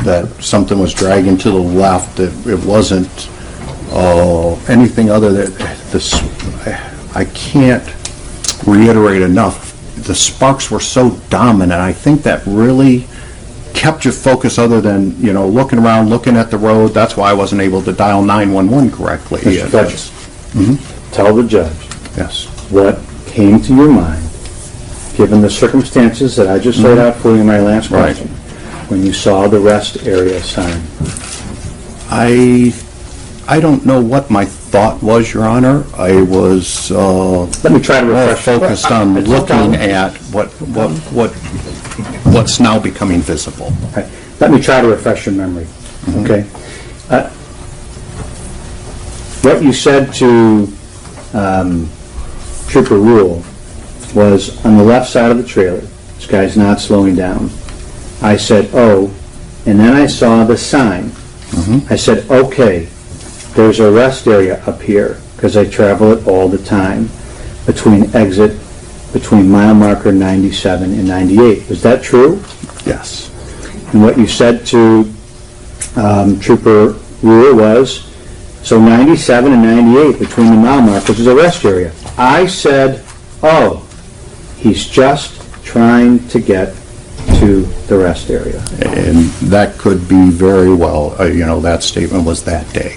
that something was dragging to the left. It wasn't anything other than this. I can't reiterate enough. The sparks were so dominant. I think that really kept your focus other than, looking around, looking at the road. That's why I wasn't able to dial 911 correctly. Mr. Fletcher, tell the judge Yes. what came to your mind, given the circumstances that I just laid out for you in my last Right. question, when you saw the rest area sign. I don't know what my thought was, Your Honor. I was Let me try to more refresh. focused on looking at what's now becoming visible. Okay. Let me try to refresh your memory, okay? What you said to Trooper Rule was, on the left side of the trailer, this guy's not slowing down. I said, oh, and then I saw the sign. I said, okay, there's a rest area up here, because I travel it all the time, between mile marker 97 and 98. Was that true? Yes. And what you said to Trooper Rule was, so 97 and 98 between the mile markers is a rest area. I said, oh, he's just trying to get to the rest area. And that could be very well, that statement was that day.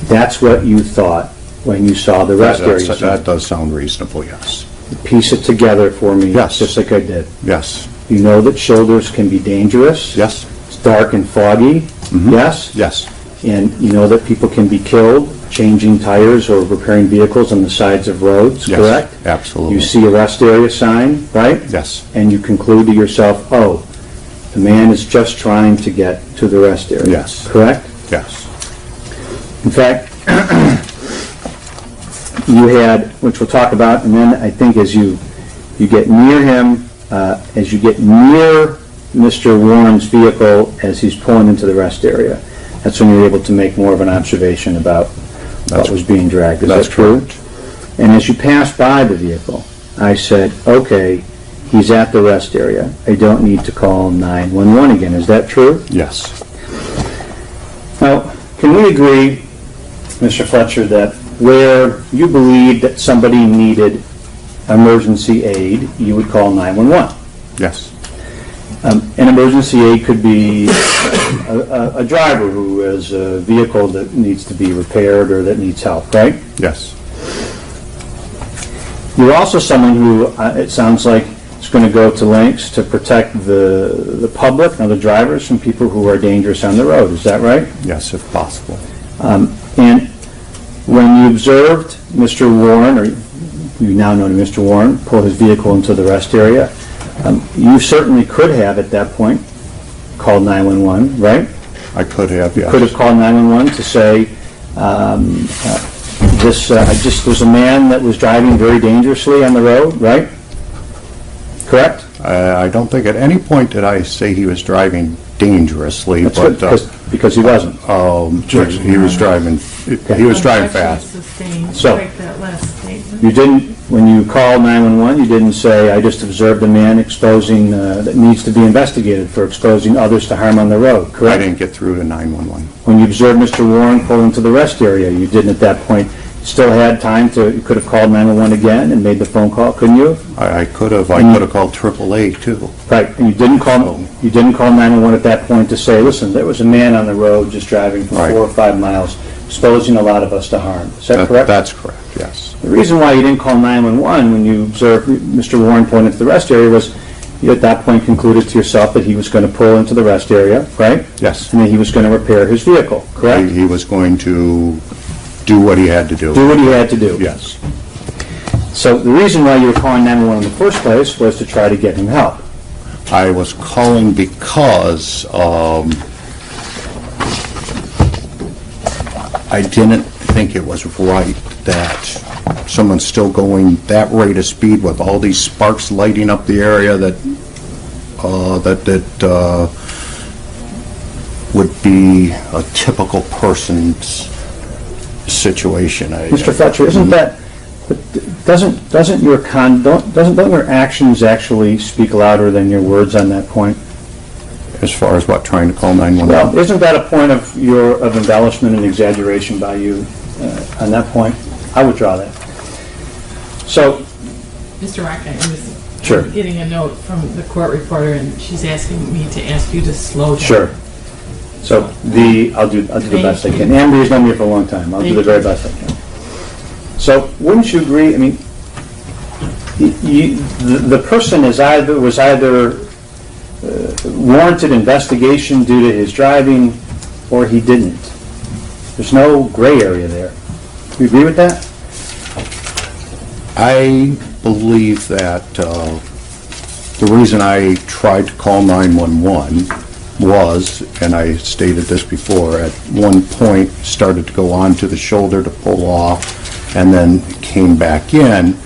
That's what you thought when you saw the rest area. That does sound reasonable, yes. Piece it together for me, Yes. just like I did. Yes. You know that shoulders can be dangerous. Yes. It's dark and foggy. Yes. Yes. And you know that people can be killed changing tires or repairing vehicles on the sides of roads, Yes. correct? Absolutely. You see a rest area sign, right? Yes. And you conclude to yourself, oh, The man is just trying to get to the rest area. Yes. Correct? Yes. In fact, you had, which we'll talk about, and then I think as you get near him, as you get near Mr. Warren's vehicle as he's pulling into the rest area, that's when you're able to make more of an observation about what was being dragged. Is that true? Correct. And as you pass by the vehicle, I said, okay, he's at the rest area. I don't need to call 911 again. Is that true? Yes. Now, can we agree, Mr. Fletcher, that where you believe that somebody needed emergency aid, you would call 911? Yes. An emergency aid could be a driver who has a vehicle that needs to be repaired or that needs help, right? Yes. You're also someone who, it sounds like, is going to go to lengths to protect the public and other drivers from people who are dangerous on the road. Is that right? Yes, if possible. And when you observed Mr. Warren, or you now know Mr. Warren, pull his vehicle into the rest area, you certainly could have, at that point, called 911, right? I could have, yes. Could have called 911 to say, there's a man that was driving very dangerously on the road, right? Correct? I don't think at any point did I say he was driving dangerously, That's but good, because he wasn't. he was driving fast. Sustained, So- like that last statement. You didn't, when you called 911, you didn't say, I just observed a man exposing, that needs to be investigated for exposing others to harm on the road, I correct? didn't get through to 911. When you observed Mr. Warren pull into the rest area, you didn't at that point, still had time to, you could have called 911 again and made the phone call, couldn't you? I could have called AAA too. Right, and you didn't call 911 at that point to say, listen, there was a man on the road just driving for Right. 4 or 5 miles, exposing a lot of us to harm. Is that correct? That's correct, yes. The reason why you didn't call 911 when you observed Mr. Warren pull into the rest area was you at that point concluded to yourself that he was going to pull into the rest area, right? Yes. And that he was going to repair his vehicle, correct? He was going to do what he had to do. Do what he had to do. Yes. So the reason why you were calling 911 in the first place was to try to get him help. I was calling because I didn't think it was right that someone's still going that rate of speed with all these sparks lighting up the area that would be a typical person's situation. Mr. Fletcher, isn't that, doesn't your actions actually speak louder than your words on that point? As far as what, trying to call 911? Well, isn't that a point of embellishment and exaggeration by you on that point? I would draw that. So, Mr. Rock, I was Sure. getting a note from the court reporter, and she's asking me to ask you to slow down. sure. So I'll do the best I can. Amber's known me for a long time. I'll do the very best I can. So wouldn't you agree? I mean, the person was either warranted investigation due to his driving, or he didn't. There's no gray area there. Do you agree with that? I believe that the reason I tried to call 911 was, and I stated this before, at one point started to go onto the shoulder to pull off and then came back in,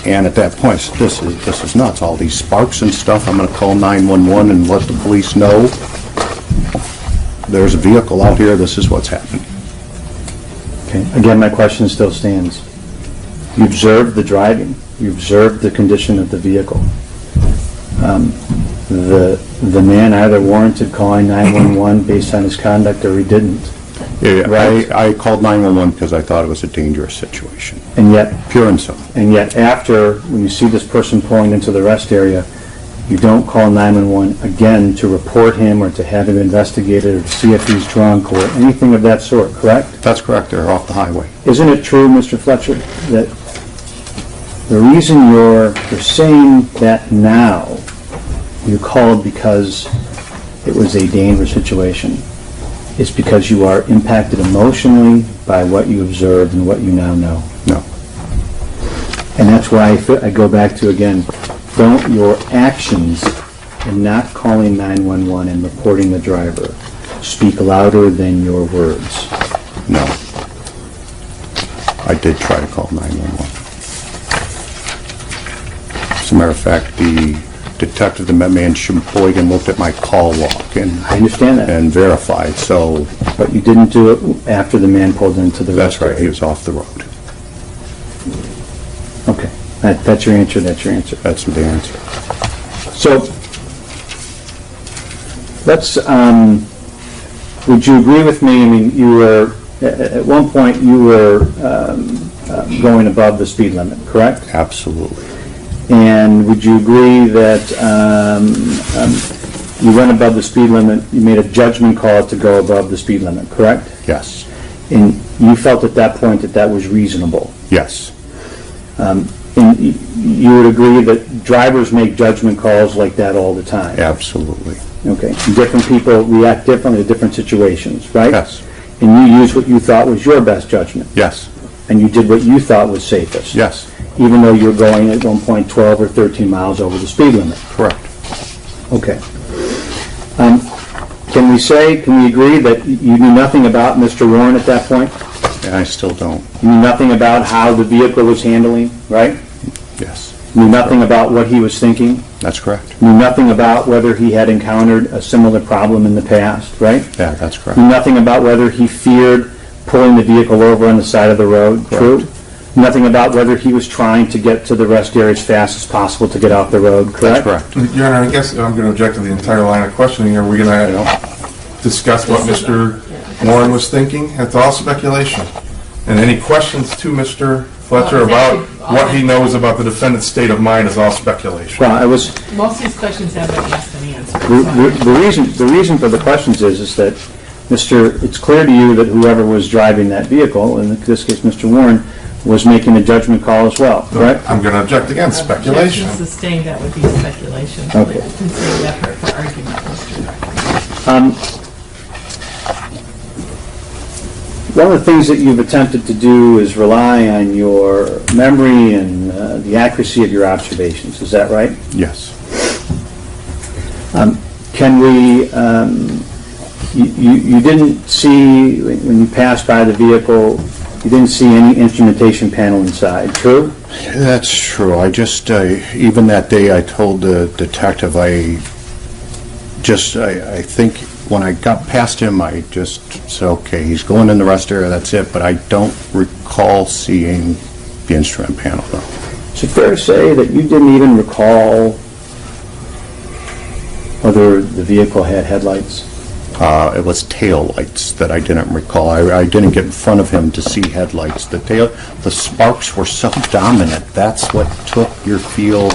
and at that point, this is nuts, all these sparks and stuff. I'm going to call 911 and let the police know there's a vehicle out here, this is what's happening. Okay. Again, my question still stands. You observed the driving. You observed the condition of the vehicle. The man either warranted calling 911 based on his conduct or he didn't. Yeah, Right. I called 911 because I thought it was a dangerous situation, And yet, pure and simple. after, when you see this person pulling into the rest area, you don't call 911 again to report him or to have him investigated or to see if he's drunk or anything of that sort, correct? That's correct, they're off the highway. Isn't it true, Mr. Fletcher, that the reason you're saying that now, you called because it was a dangerous situation, is because you are impacted emotionally by what you observed and what you now know? No. And that's why I go back to, again, don't your actions and not calling 911 and reporting the driver speak louder than your words? No. I did try to call 911. As a matter of fact, the detective that met me in Sheboygan looked at my call log and I understand that. and verified, so But you didn't do it after the man pulled into the that's rest right, he area. was off the road. Okay, that's your answer, that's your answer. That's the answer. So, let's, would you agree with me, I mean, you were, at one point, you were going above the speed limit, correct? Absolutely. And would you agree that you went above the speed limit, you made a judgment call to go above the speed limit, correct? Yes. And you felt at that point that that was reasonable? Yes. And you would agree that drivers make judgment calls like that all the time? Absolutely. Okay. And different people react differently to different situations, right? Yes. And you used what you thought was your best judgment? Yes. And you did what you thought was safest? Yes. Even though you were going at one point 12 or 13 miles over the speed limit? Correct. Okay. Can we agree that you knew nothing about Mr. Warren at that point? And I still don't. You knew nothing about how the vehicle was handling, right? Yes. Knew nothing about what he was thinking? That's correct. Knew nothing about whether he had encountered a similar problem in the past, right? Yeah, that's correct. Knew nothing about whether he feared pulling the vehicle over on the side of the road, true? Nothing about whether he was trying to get to the rest area as fast as possible to get off the road, correct? That's correct. Your Honor, I guess I'm going to object to the entire line of questioning. Are we going to discuss what Mr. Warren was thinking? It's all speculation. And any questions to Mr. Fletcher about what he knows about the defendant's state of mind is all speculation. Well, I was, Most of these questions have been asked and answered. the reason for the questions is that it's clear to you that whoever was driving that vehicle, in this case Mr. Warren, was making a judgment call as well, correct? I'm going to object again, speculation. Objection sustained, that would be speculation. Okay. Consider that for argument, Mr. Director. One of the things that you've attempted to do is rely on your memory and the accuracy of your observations. Is that right? Yes. Can we, you didn't see, when you passed by the vehicle, you didn't see any instrumentation panel inside, true? That's true. I just, even that day, I told the detective, I think when I got past him, I just said, okay, he's going in the rest area, that's it, but I don't recall seeing the instrument panel, though. Is it fair to say that you didn't even recall whether the vehicle had headlights? It was tail lights that I didn't recall. I didn't get in front of him to see headlights. The sparks were so dominant, that's what took your field.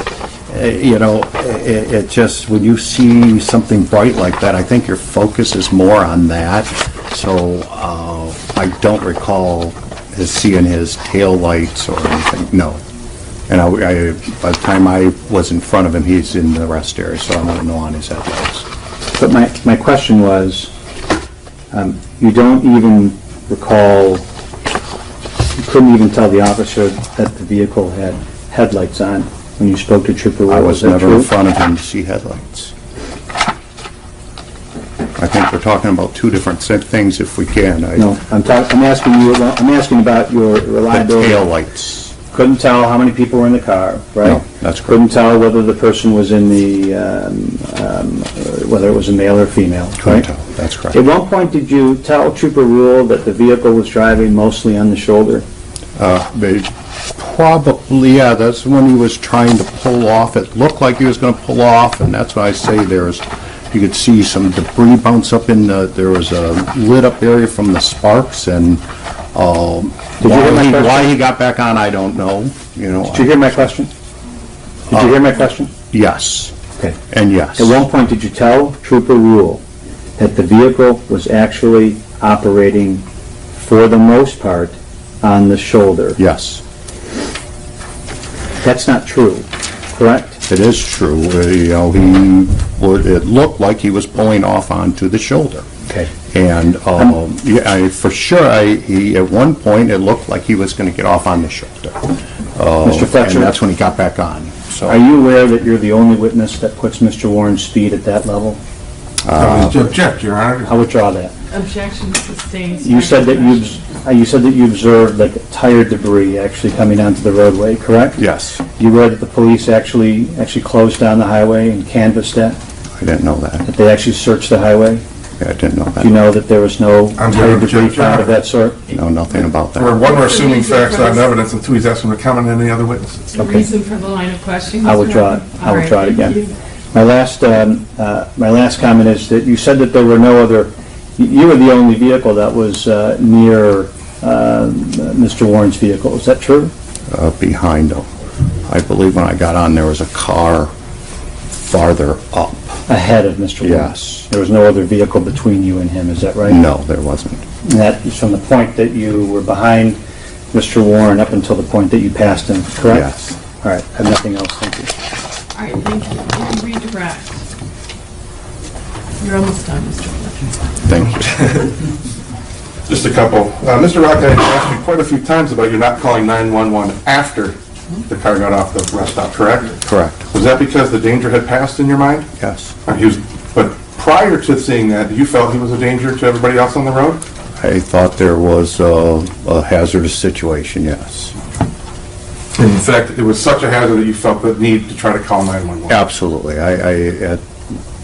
It just, when you see something bright like that, I think your focus is more on that. So I don't recall seeing his tail lights or anything, no. And by the time I was in front of him, he's in the rest area, so I don't know on his headlights. But my question was, you don't even recall, you couldn't even tell the officer that the vehicle had headlights on when you spoke to Trooper Will. I was Is that never true? in front of him to see headlights. I think we're talking about two different things if we can. No, I'm asking about your The reliability. tail lights. Couldn't tell how many people were in the car, right? No, that's correct. Couldn't tell whether the person was in the, whether it was a male or female, Couldn't right? tell. That's correct. At one point, did you tell Trooper Rule that the vehicle was driving mostly on the shoulder? Probably, yeah, that's when he was trying to pull off. It looked like he was going to pull off, and that's why I say you could see some debris bounce up there was a lit up area from the sparks, and why he got back on, I don't know. Did you hear my question? Did you hear my question? Yes, Okay. and yes. At one point, did you tell Trooper Rule that the vehicle was actually operating, for the most part, on the shoulder? Yes, That's not true, correct? it is true. It looked like he was pulling off onto the shoulder. Okay. And for sure, at one point, it looked like he was going to get off on the shoulder. Mr. Fletcher? And that's when he got back on. so. Are you aware that you're the only witness that puts Mr. Warren's speed at that level? I would object, Your Honor. I withdraw that. Objection sustained. You said that you observed like tire debris actually coming onto the roadway, correct? Yes, You read that the police actually closed down the highway and canvassed that? I didn't know that. That they actually searched the highway? Yeah, I didn't know Do you that. know that there was no I'm tire gonna debris object, Your found of Honor. that sort? No, nothing about that. We're assuming facts, not evidence, and two, he's asking to comment on any other witnesses. The reason for the line of questioning? I Mr. withdraw it. Huffman? I All right, withdraw it thank again. you. My last comment is that you said that there were no other, you were the only vehicle that was near Mr. Warren's vehicle. Is that true? Behind him. I believe when I got on, there was a car farther up. Ahead of Mr. Warren? Yes. There was no other vehicle between you and him, is that right? No, there wasn't. And that is from the point that you were behind Mr. Warren up until the point that you passed him, correct? Yes. All right, I have nothing else, thank you. All right, thank you. You can redirect. You're almost done, Mr. Fletcher. Thank you. Just a couple. Mr. Rockeye asked me quite a few times about you not calling 911 after the car got off the rest stop, correct? Correct. Was that because the danger had passed in your mind? Yes. But prior to seeing that, you felt he was a danger to everybody else on the road? I thought there was a hazardous situation, yes. In fact, it was such a hazard that you felt the need to try to call 911? Absolutely.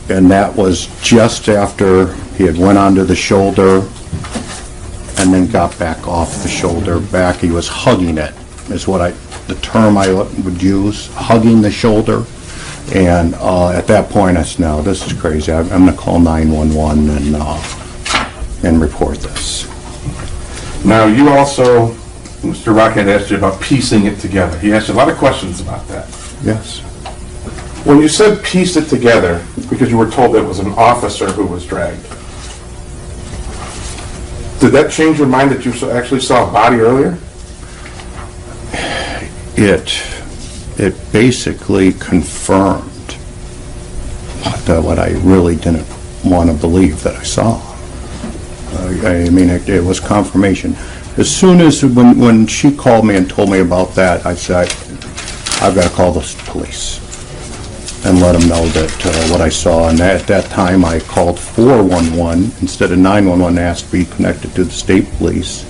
And that was just after he had went onto the shoulder and then got back off the shoulder back. He was hugging it, is the term I would use, hugging the shoulder. And at that point, I said, no, this is crazy. I'm going to call 911 and report this. Now, you also, Mr. Rockhead asked you about piecing it together. He asked you a lot of questions about that. Yes. When you said piece it together, because you were told it was an officer who was dragged, did that change your mind that you actually saw a body earlier? It basically confirmed what I really didn't want to believe that I saw. I mean, it was confirmation. As soon as, when she called me and told me about that, I said, I've got to call the police and let them know that what I saw. And at that time, I called 411 instead of 911, asked to be connected to the state police.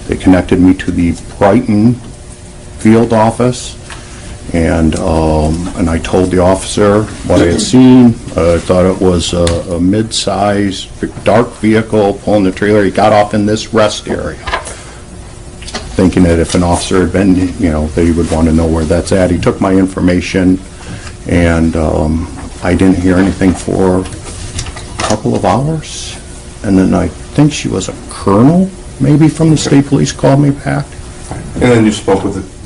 They connected me to the Brighton field office, and I told the officer what I had seen. I thought it was a mid-size, dark vehicle pulling the trailer. He got off in this rest area, thinking that if an officer had been, that he would want to know where that's at. He took my information, and I didn't hear anything for a couple of hours. And then I think she was a colonel, maybe from the state police, called me back. And then you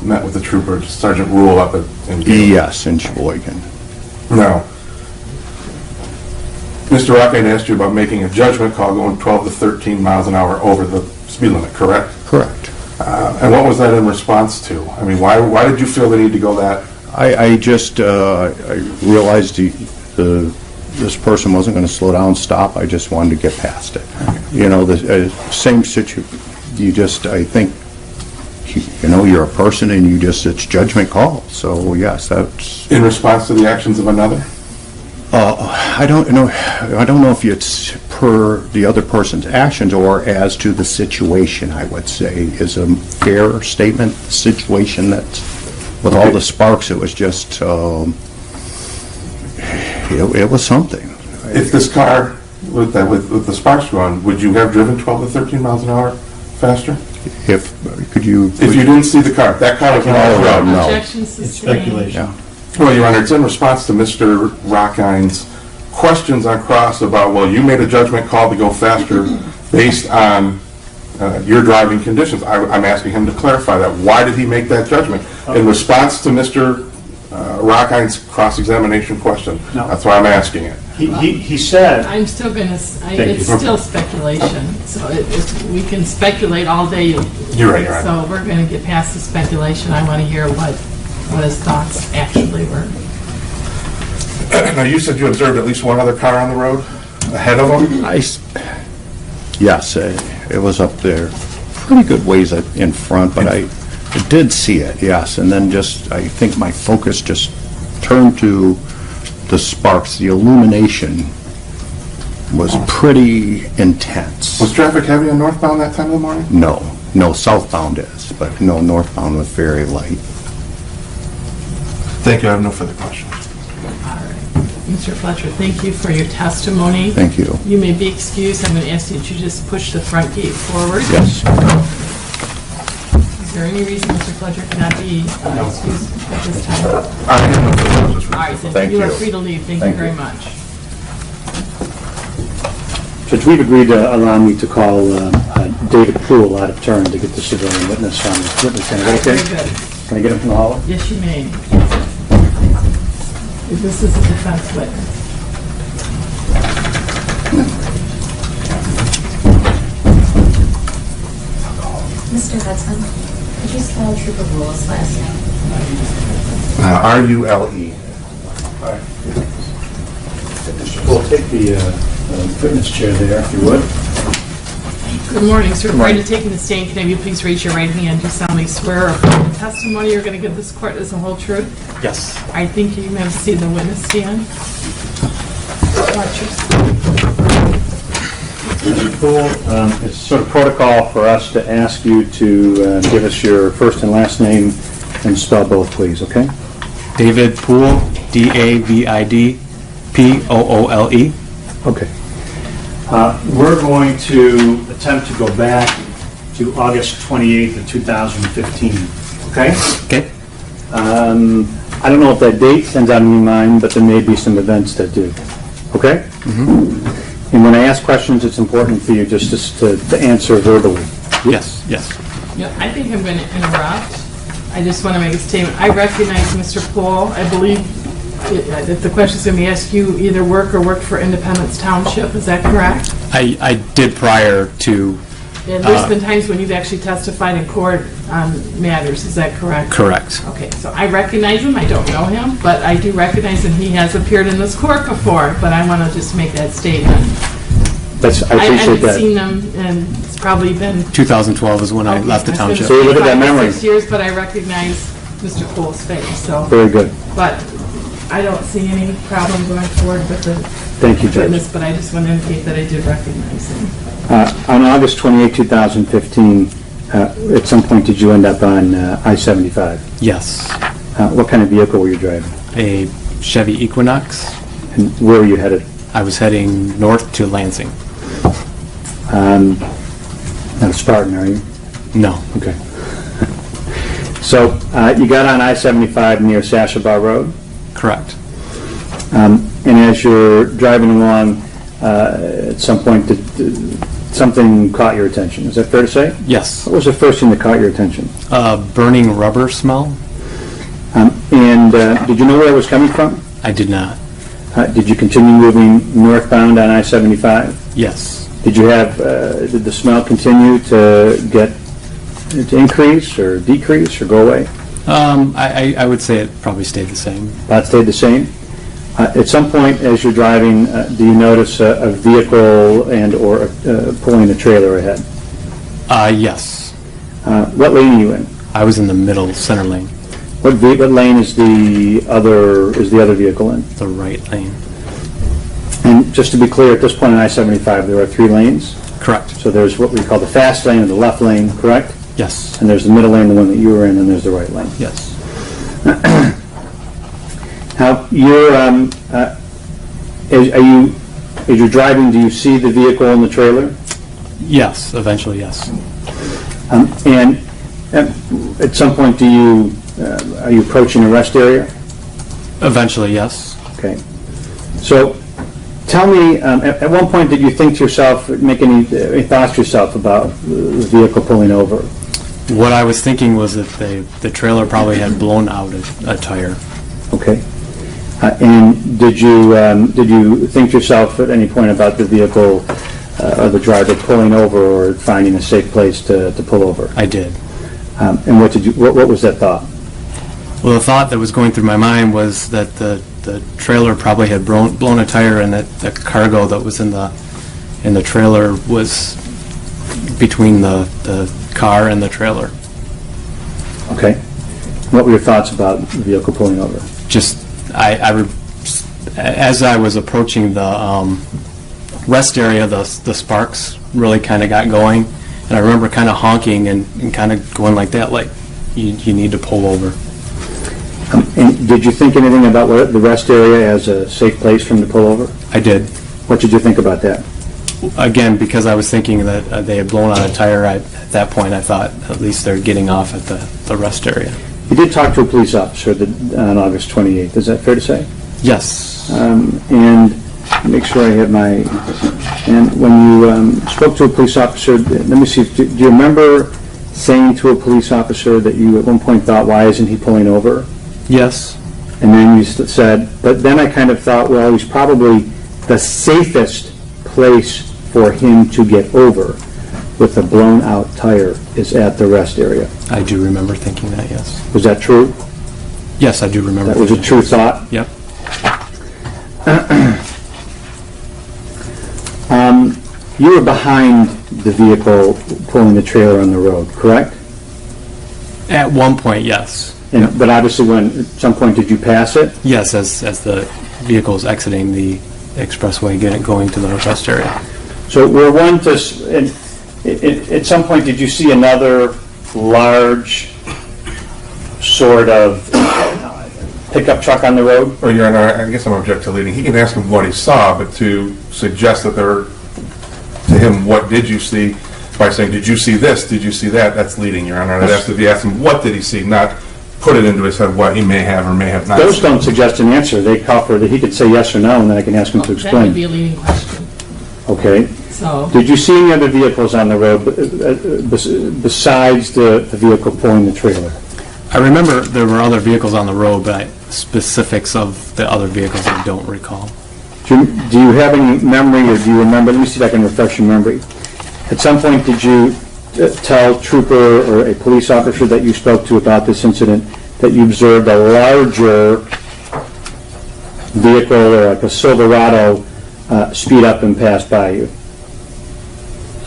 met with the trooper, Sergeant Rule up in Gale. Yes, in Sheboygan. Now, Mr. Rockhead asked you about making a judgment call going 12 to 13 miles an hour over the speed limit, correct? Correct. And what was that in response to? I mean, why did you feel the need to go that? I just I realized this person wasn't going to slow down, stop. I just wanted to get past it. The same situation. I think, you're a person and it's judgment call. So yes, that's. In response to the actions of another? I don't know if it's per the other person's actions or as to the situation, I would say, is a fair statement. Situation that's, with all the sparks, it was just, it was something. If this car, with the sparks going, would you have driven 12 to 13 miles an hour faster? If you didn't see the car, that car was not on the road. No. Objection sustained. Yeah. Well, Your Honor, it's in response to Mr. Rockhine's questions on cross about, well, you made a judgment call to go faster based on your driving conditions. I'm asking him to clarify that. Why did he make that judgment? In response to Mr. Rockhine's cross-examination question. No. That's why I'm asking it. He said, I'm still going to, you. it's still speculation, so we can speculate all day. You're right, Your Honor. So we're going to get past the speculation. I want to hear what his thoughts actually were. Now, you said you observed at least one other car on the road ahead of him? Yes, it was up there, pretty good ways in front, but I did see it, yes, and then I think my focus just turn to the sparks, the illumination was pretty intense. Was traffic heavy on northbound that time of the morning? No, southbound is, but no, northbound was very light. Thank you, I have no further questions. Mr. Fletcher, thank you for your testimony. Thank you. You may be excused. I'm going to ask you to just push the front gate forward. Yes. Is there any reason Mr. Fletcher cannot be excused at this time? I have no further questions. All right, then Thank you are you. free to leave. Thank you Thank very you. much. Judge, we've agreed to allow me to call David Poole out of turn to get the civilian witness on the witness stand. Is that okay? Very good. Can I get him from the hall? Yes, you may. This is a defense witness. Mr. Hudson, could you spell Trooper Rule's last name? R-U-L-E. We'll take the witness chair there, if you would. Good morning, sir. Prior to taking the stand, can I have you please raise your right hand? Do you solemnly swear or affirm the testimony you're going to give this court is the whole truth? Yes. I think you may have seen the witness stand. Watch your Mr. Poole, it's sort of protocol for us to ask you to give us your first and last name and spell both, please, okay? David Poole, D-A-V-I-D, P-O-O-L-E. Okay. We're going to attempt to go back to August 28th of 2015, okay? Okay. I don't know if that date stands out in your mind, but there may be some events that do, okay? And when I ask questions, it's important for you just to answer verbally. Yes, yes. Yeah, I think I'm going to interrupt. I just want to make a statement. I recognize Mr. Poole. I believe if the question's going to be asked, you either work or worked for Independence Township. Is that correct? I did prior to, And there's been times when you've actually testified in court on matters. Is that correct? correct. Okay, so I recognize him. I don't know him, but I do recognize that he has appeared in this court before. But I want to just make that statement. I I appreciate haven't that. seen him, and it's probably been 2012 is when I left the It's been township. So you look at that 5 or memory. 6 years, but I recognize Mr. Poole's face, so, Very good. but I don't see any problem going forward with the Thank you, Judge. witness, but I just want to indicate that I did recognize him. On August 28, 2015, at some point did you end up on I-75? Yes. What kind of vehicle were you driving? A Chevy Equinox. And where were you headed? I was heading north to Lansing. Not a Spartan, are you? No. Okay. So you got on I-75 near Sasha Road, Correct. and as you're driving along, at some point something caught your attention. Is that fair to say? Yes. What was the first thing that caught your attention? Burning rubber smell? And did you know where it was coming from? I did not. Did you continue moving northbound on I-75? Yes. Did you have, did the smell continue to increase or decrease or go away? I would say it probably stayed the same. About stayed the same? At some point as you're driving, do you notice a vehicle and or pulling a trailer ahead? Yes. What lane are you in? I was in the middle center lane, What lane is the other vehicle in? the right lane. And just to be clear, at this point on I-75, there are 3 lanes. Correct. So there's what we call the fast lane and the left lane, correct? Yes. And there's the middle lane, the one that you were in, and there's the right lane. Yes. Now, as you're driving, do you see the vehicle and the trailer? Yes, eventually, yes. And at some point, are you approaching a rest area? Eventually, yes. Okay. So, tell me, at one point, did you think to yourself, make any thoughts to yourself about the vehicle pulling over? What I was thinking was that the trailer probably had blown out a tire. Okay. And did you think to yourself at any point about the vehicle or the driver pulling over or finding a safe place to pull over? I did. And what was that thought? Well, the thought that was going through my mind was that the trailer probably had blown a tire, and that the cargo that was in the trailer was between the car and the trailer. Okay. What were your thoughts about the vehicle pulling over? Just as I was approaching the rest area, the sparks really kind of got going, and I remember kind of honking and kind of going like that, like you need to pull over. And did you think anything about the rest area as a safe place for him to pull over? I did. What did you think about that? Again, because I was thinking that they had blown out a tire, at that point I thought at least they're getting off at the rest area. You did talk to a police officer on August 28th, is that fair to say? Yes. And make sure I have and when you spoke to a police officer, let me see, do you remember saying to a police officer that you at one point thought, why isn't he pulling over? Yes. And then you said, but then I kind of thought, well, he's probably the safest place for him to get over with a blown out tire is at the rest area. I do remember thinking that, yes. Was that true? Yes, I do remember. That was a true thought? Yep. You were behind the vehicle pulling the trailer on the road, correct? At one point, yes. But obviously, at some point, did you pass it? Yes, as the vehicle is exiting the expressway, going to the rest area. So at some point, did you see another large sort of pickup truck on the road? Or Your Honor, I guess I'm object to leading. He can ask him what he saw, but to suggest that to him, what did you see, by saying, did you see this, did you see that, that's leading, Your Honor. I'd ask if you ask him, what did he see, not put it into his head what he may have or may have not Those seen. don't suggest an answer. They call for that he could say yes or no, and then I can ask him to That would explain. be a leading question. Okay. So, Did you see any other vehicles on the road besides the vehicle pulling the trailer? I remember there were other vehicles on the road, but specifics of the other vehicles I don't recall. Do you have any memory, or do you remember? Let me see if I can refresh your memory. At some point, did you tell trooper or a police officer that you spoke to about this incident that you observed a larger vehicle, or like a Silverado, speed up and pass by you?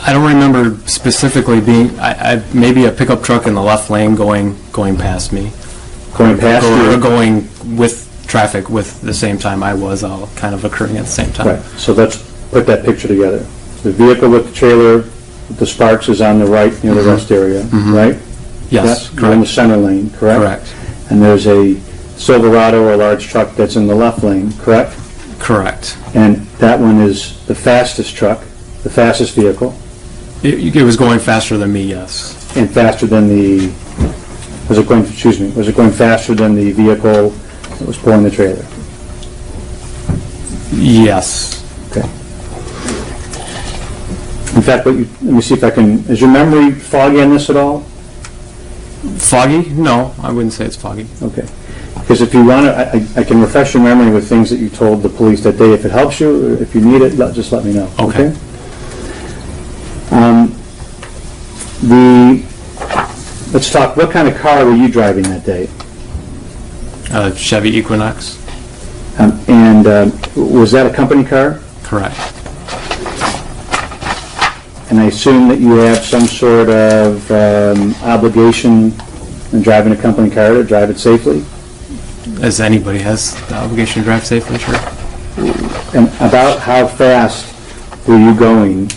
I don't remember specifically being, maybe a pickup truck in the left lane going past me. Going past Or you? going with traffic with the same time I was, all kind of occurring at the same time. Right, so let's put that picture together. The vehicle with the trailer, with the sparks, is on the right near the rest area, right? Yes, You're in the correct. center lane, correct? Correct. And there's a Silverado or a large truck that's in the left lane, correct? Correct. And that one is the fastest truck, the fastest vehicle, It was going faster than me, yes. and faster than was it going faster than the vehicle that was pulling the trailer? Yes. Okay. In fact, let me see if I can, is your memory foggy on this at all? Foggy? No, I wouldn't say it's foggy. Okay. Because if you want to, I can refresh your memory with things that you told the police that day. If it helps you, or if you need it, just let me know. Okay. Let's talk, what kind of car were you driving that day? Chevy Equinox? And was that a company car? Correct. And I assume that you have some sort of obligation in driving a company car to drive it safely? As anybody has the obligation to drive safely, sure. And about how fast were you going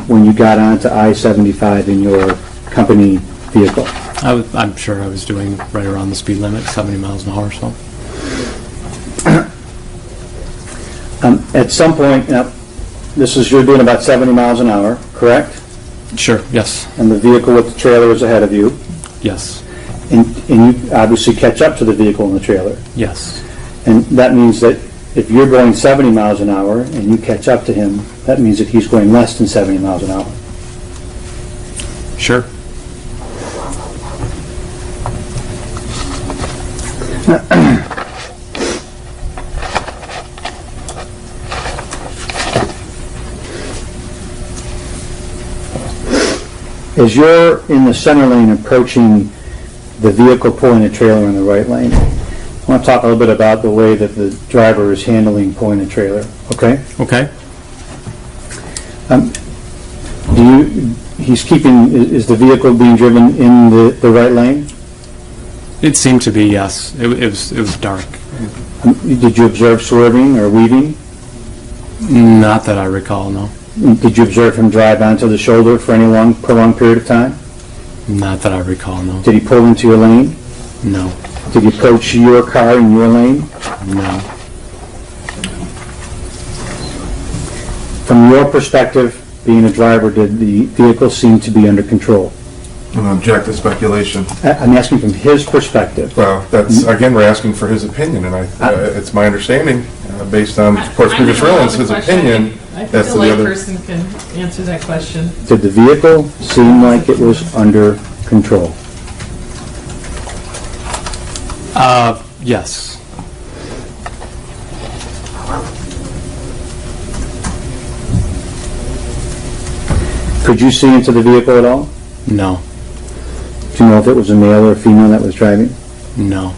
when you got onto I-75 in your company vehicle? I'm sure I was doing right around the speed limit, 70 miles an hour or so. At some point, now, you're doing about 70 miles an hour, correct? Sure, yes. And the vehicle with the trailer is ahead of you, Yes. and you obviously catch up to the vehicle in the trailer. Yes. And that means that if you're going 70 miles an hour and you catch up to him, that means that he's going less than 70 miles an hour. Sure. As you're in the center lane approaching the vehicle pulling the trailer in the right lane, I want to talk a little bit about the way that the driver is handling pulling the trailer, okay? Okay. Is the vehicle being driven in the right lane? It seemed to be, yes. It was dark. Did you observe swerving or weaving? Not that I recall, no. Did you observe him drive onto the shoulder for any prolonged period of time? Not that I recall, no. Did he pull into your lane? No. Did he approach your car in your lane? No. From your perspective, being a driver, did the vehicle seem to be under control? I'm going to object to speculation. I'm asking from his perspective. Well, that's, again, we're asking for his opinion, and it's my understanding, based on, of course, previous rulings, his opinion, I think as a to the other. layperson can answer that question. Did the vehicle seem like it was under control? Yes. Could you see into the vehicle at all? No. Do you know if it was a male or a female that was driving? No.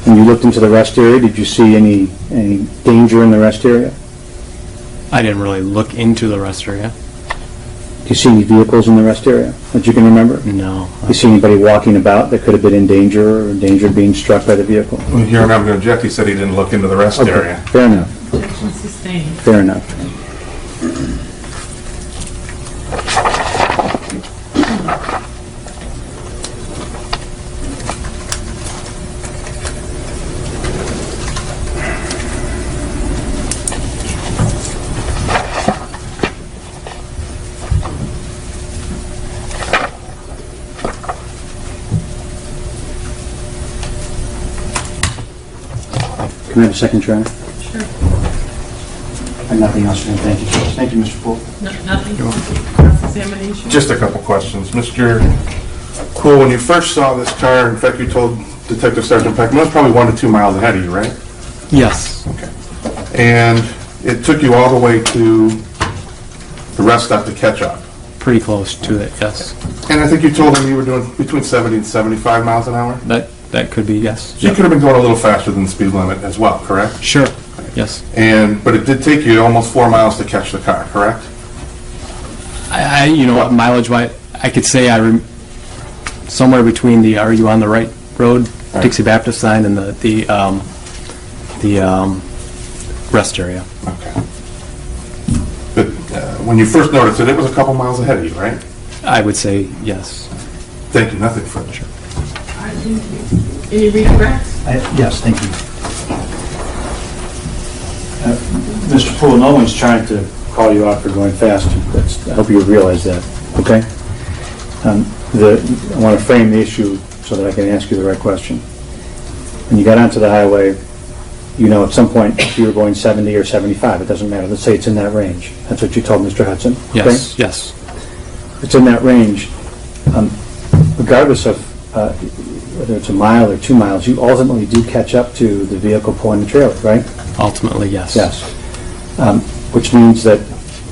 When you looked into the rest area, did you see any danger in the rest area? I didn't really look into the rest area. Do you see any vehicles in the rest area that you can remember? No. Do you see anybody walking about that could have been in danger or in danger of being struck by the vehicle? Well, here, and I'm going to object, he said he didn't look into the rest Okay, area. fair enough, Objection sustained. fair enough. Can I have a second try? Sure. And nothing else, thank you. Thank you, Mr. Poole. Nothing. Cross-examination. Just a couple questions. Mr. Poole, when you first saw this car, in fact, you told Detective Sergeant Peckman, it was probably 1 to 2 miles ahead of you, right? Yes. Okay. And it took you all the way to the rest stop to catch up. Pretty close to it, yes. And I think you told him you were doing between 70 and 75 miles an hour? That could be, yes. So you could have been going a little faster than the speed limit as well, correct? Sure, yes. But it did take you almost 4 miles to catch the car, correct? Mileage-wise, I could say somewhere between the "Are you on the right road?" Right. Dixie Baptist sign and the rest area. Okay. But when you first noticed it, it was a couple miles ahead of you, right? I would say yes. Thank you, nothing further. All right, thank you. Any regrets? Yes, thank you. Mr. Poole, no one's trying to Call you out for going fast. I hope you realize that, okay? I want to frame the issue so that I can ask you the right question. When you got onto the highway, at some point, if you were going 70 or 75, it doesn't matter. Let's say it's in that range. That's what you told Mr. Hudson, okay? Yes, yes. It's in that range. Regardless of whether it's a mile or 2 miles, you ultimately do catch up to the vehicle pulling the trailer, right? Ultimately, yes. Yes. Which means that,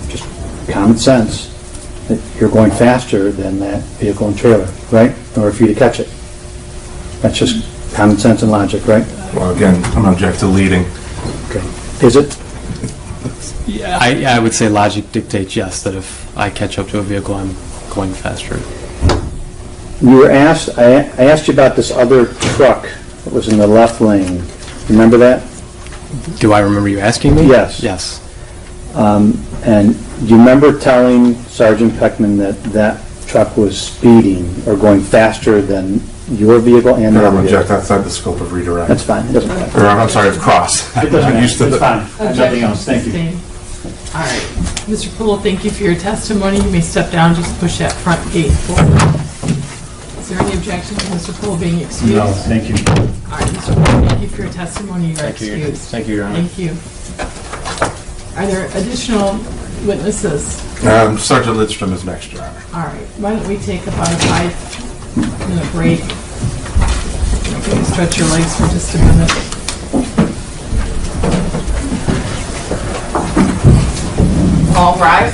just common sense, that you're going faster than that vehicle and trailer, right? In order for you to catch it. That's just common sense and logic, right? Well, again, I'm going to object to leading. Okay. Is it? Yeah, I would say logic dictates yes, that if I catch up to a vehicle, I'm going faster. You were asked, I asked you about this other truck that was in the left lane. Remember that? Do I remember you asking me? Yes. Yes. And do you remember telling Sergeant Peckman that truck was speeding or going faster than your vehicle and No, the I'm other going to object vehicle? outside the scope of redirect. That's fine. It doesn't matter. Or, I'm sorry, of cross. It doesn't I'm used to matter. It's the- fine. Nothing else. Thank you. Sustained. All right. Mr. Poole, thank you for your testimony. You may step down, just push that front gate forward. Is there any objection to Mr. Poole being excused? No, thank you. All right, Mr. Poole, thank you for your testimony. You are Thank you. excused. Thank you, Your Honor. Thank you. Are there additional witnesses? Sergeant Lidstrom is next, Your Honor. All right, why don't we take about a 5-minute break? Maybe stretch your legs for just a minute. All rise.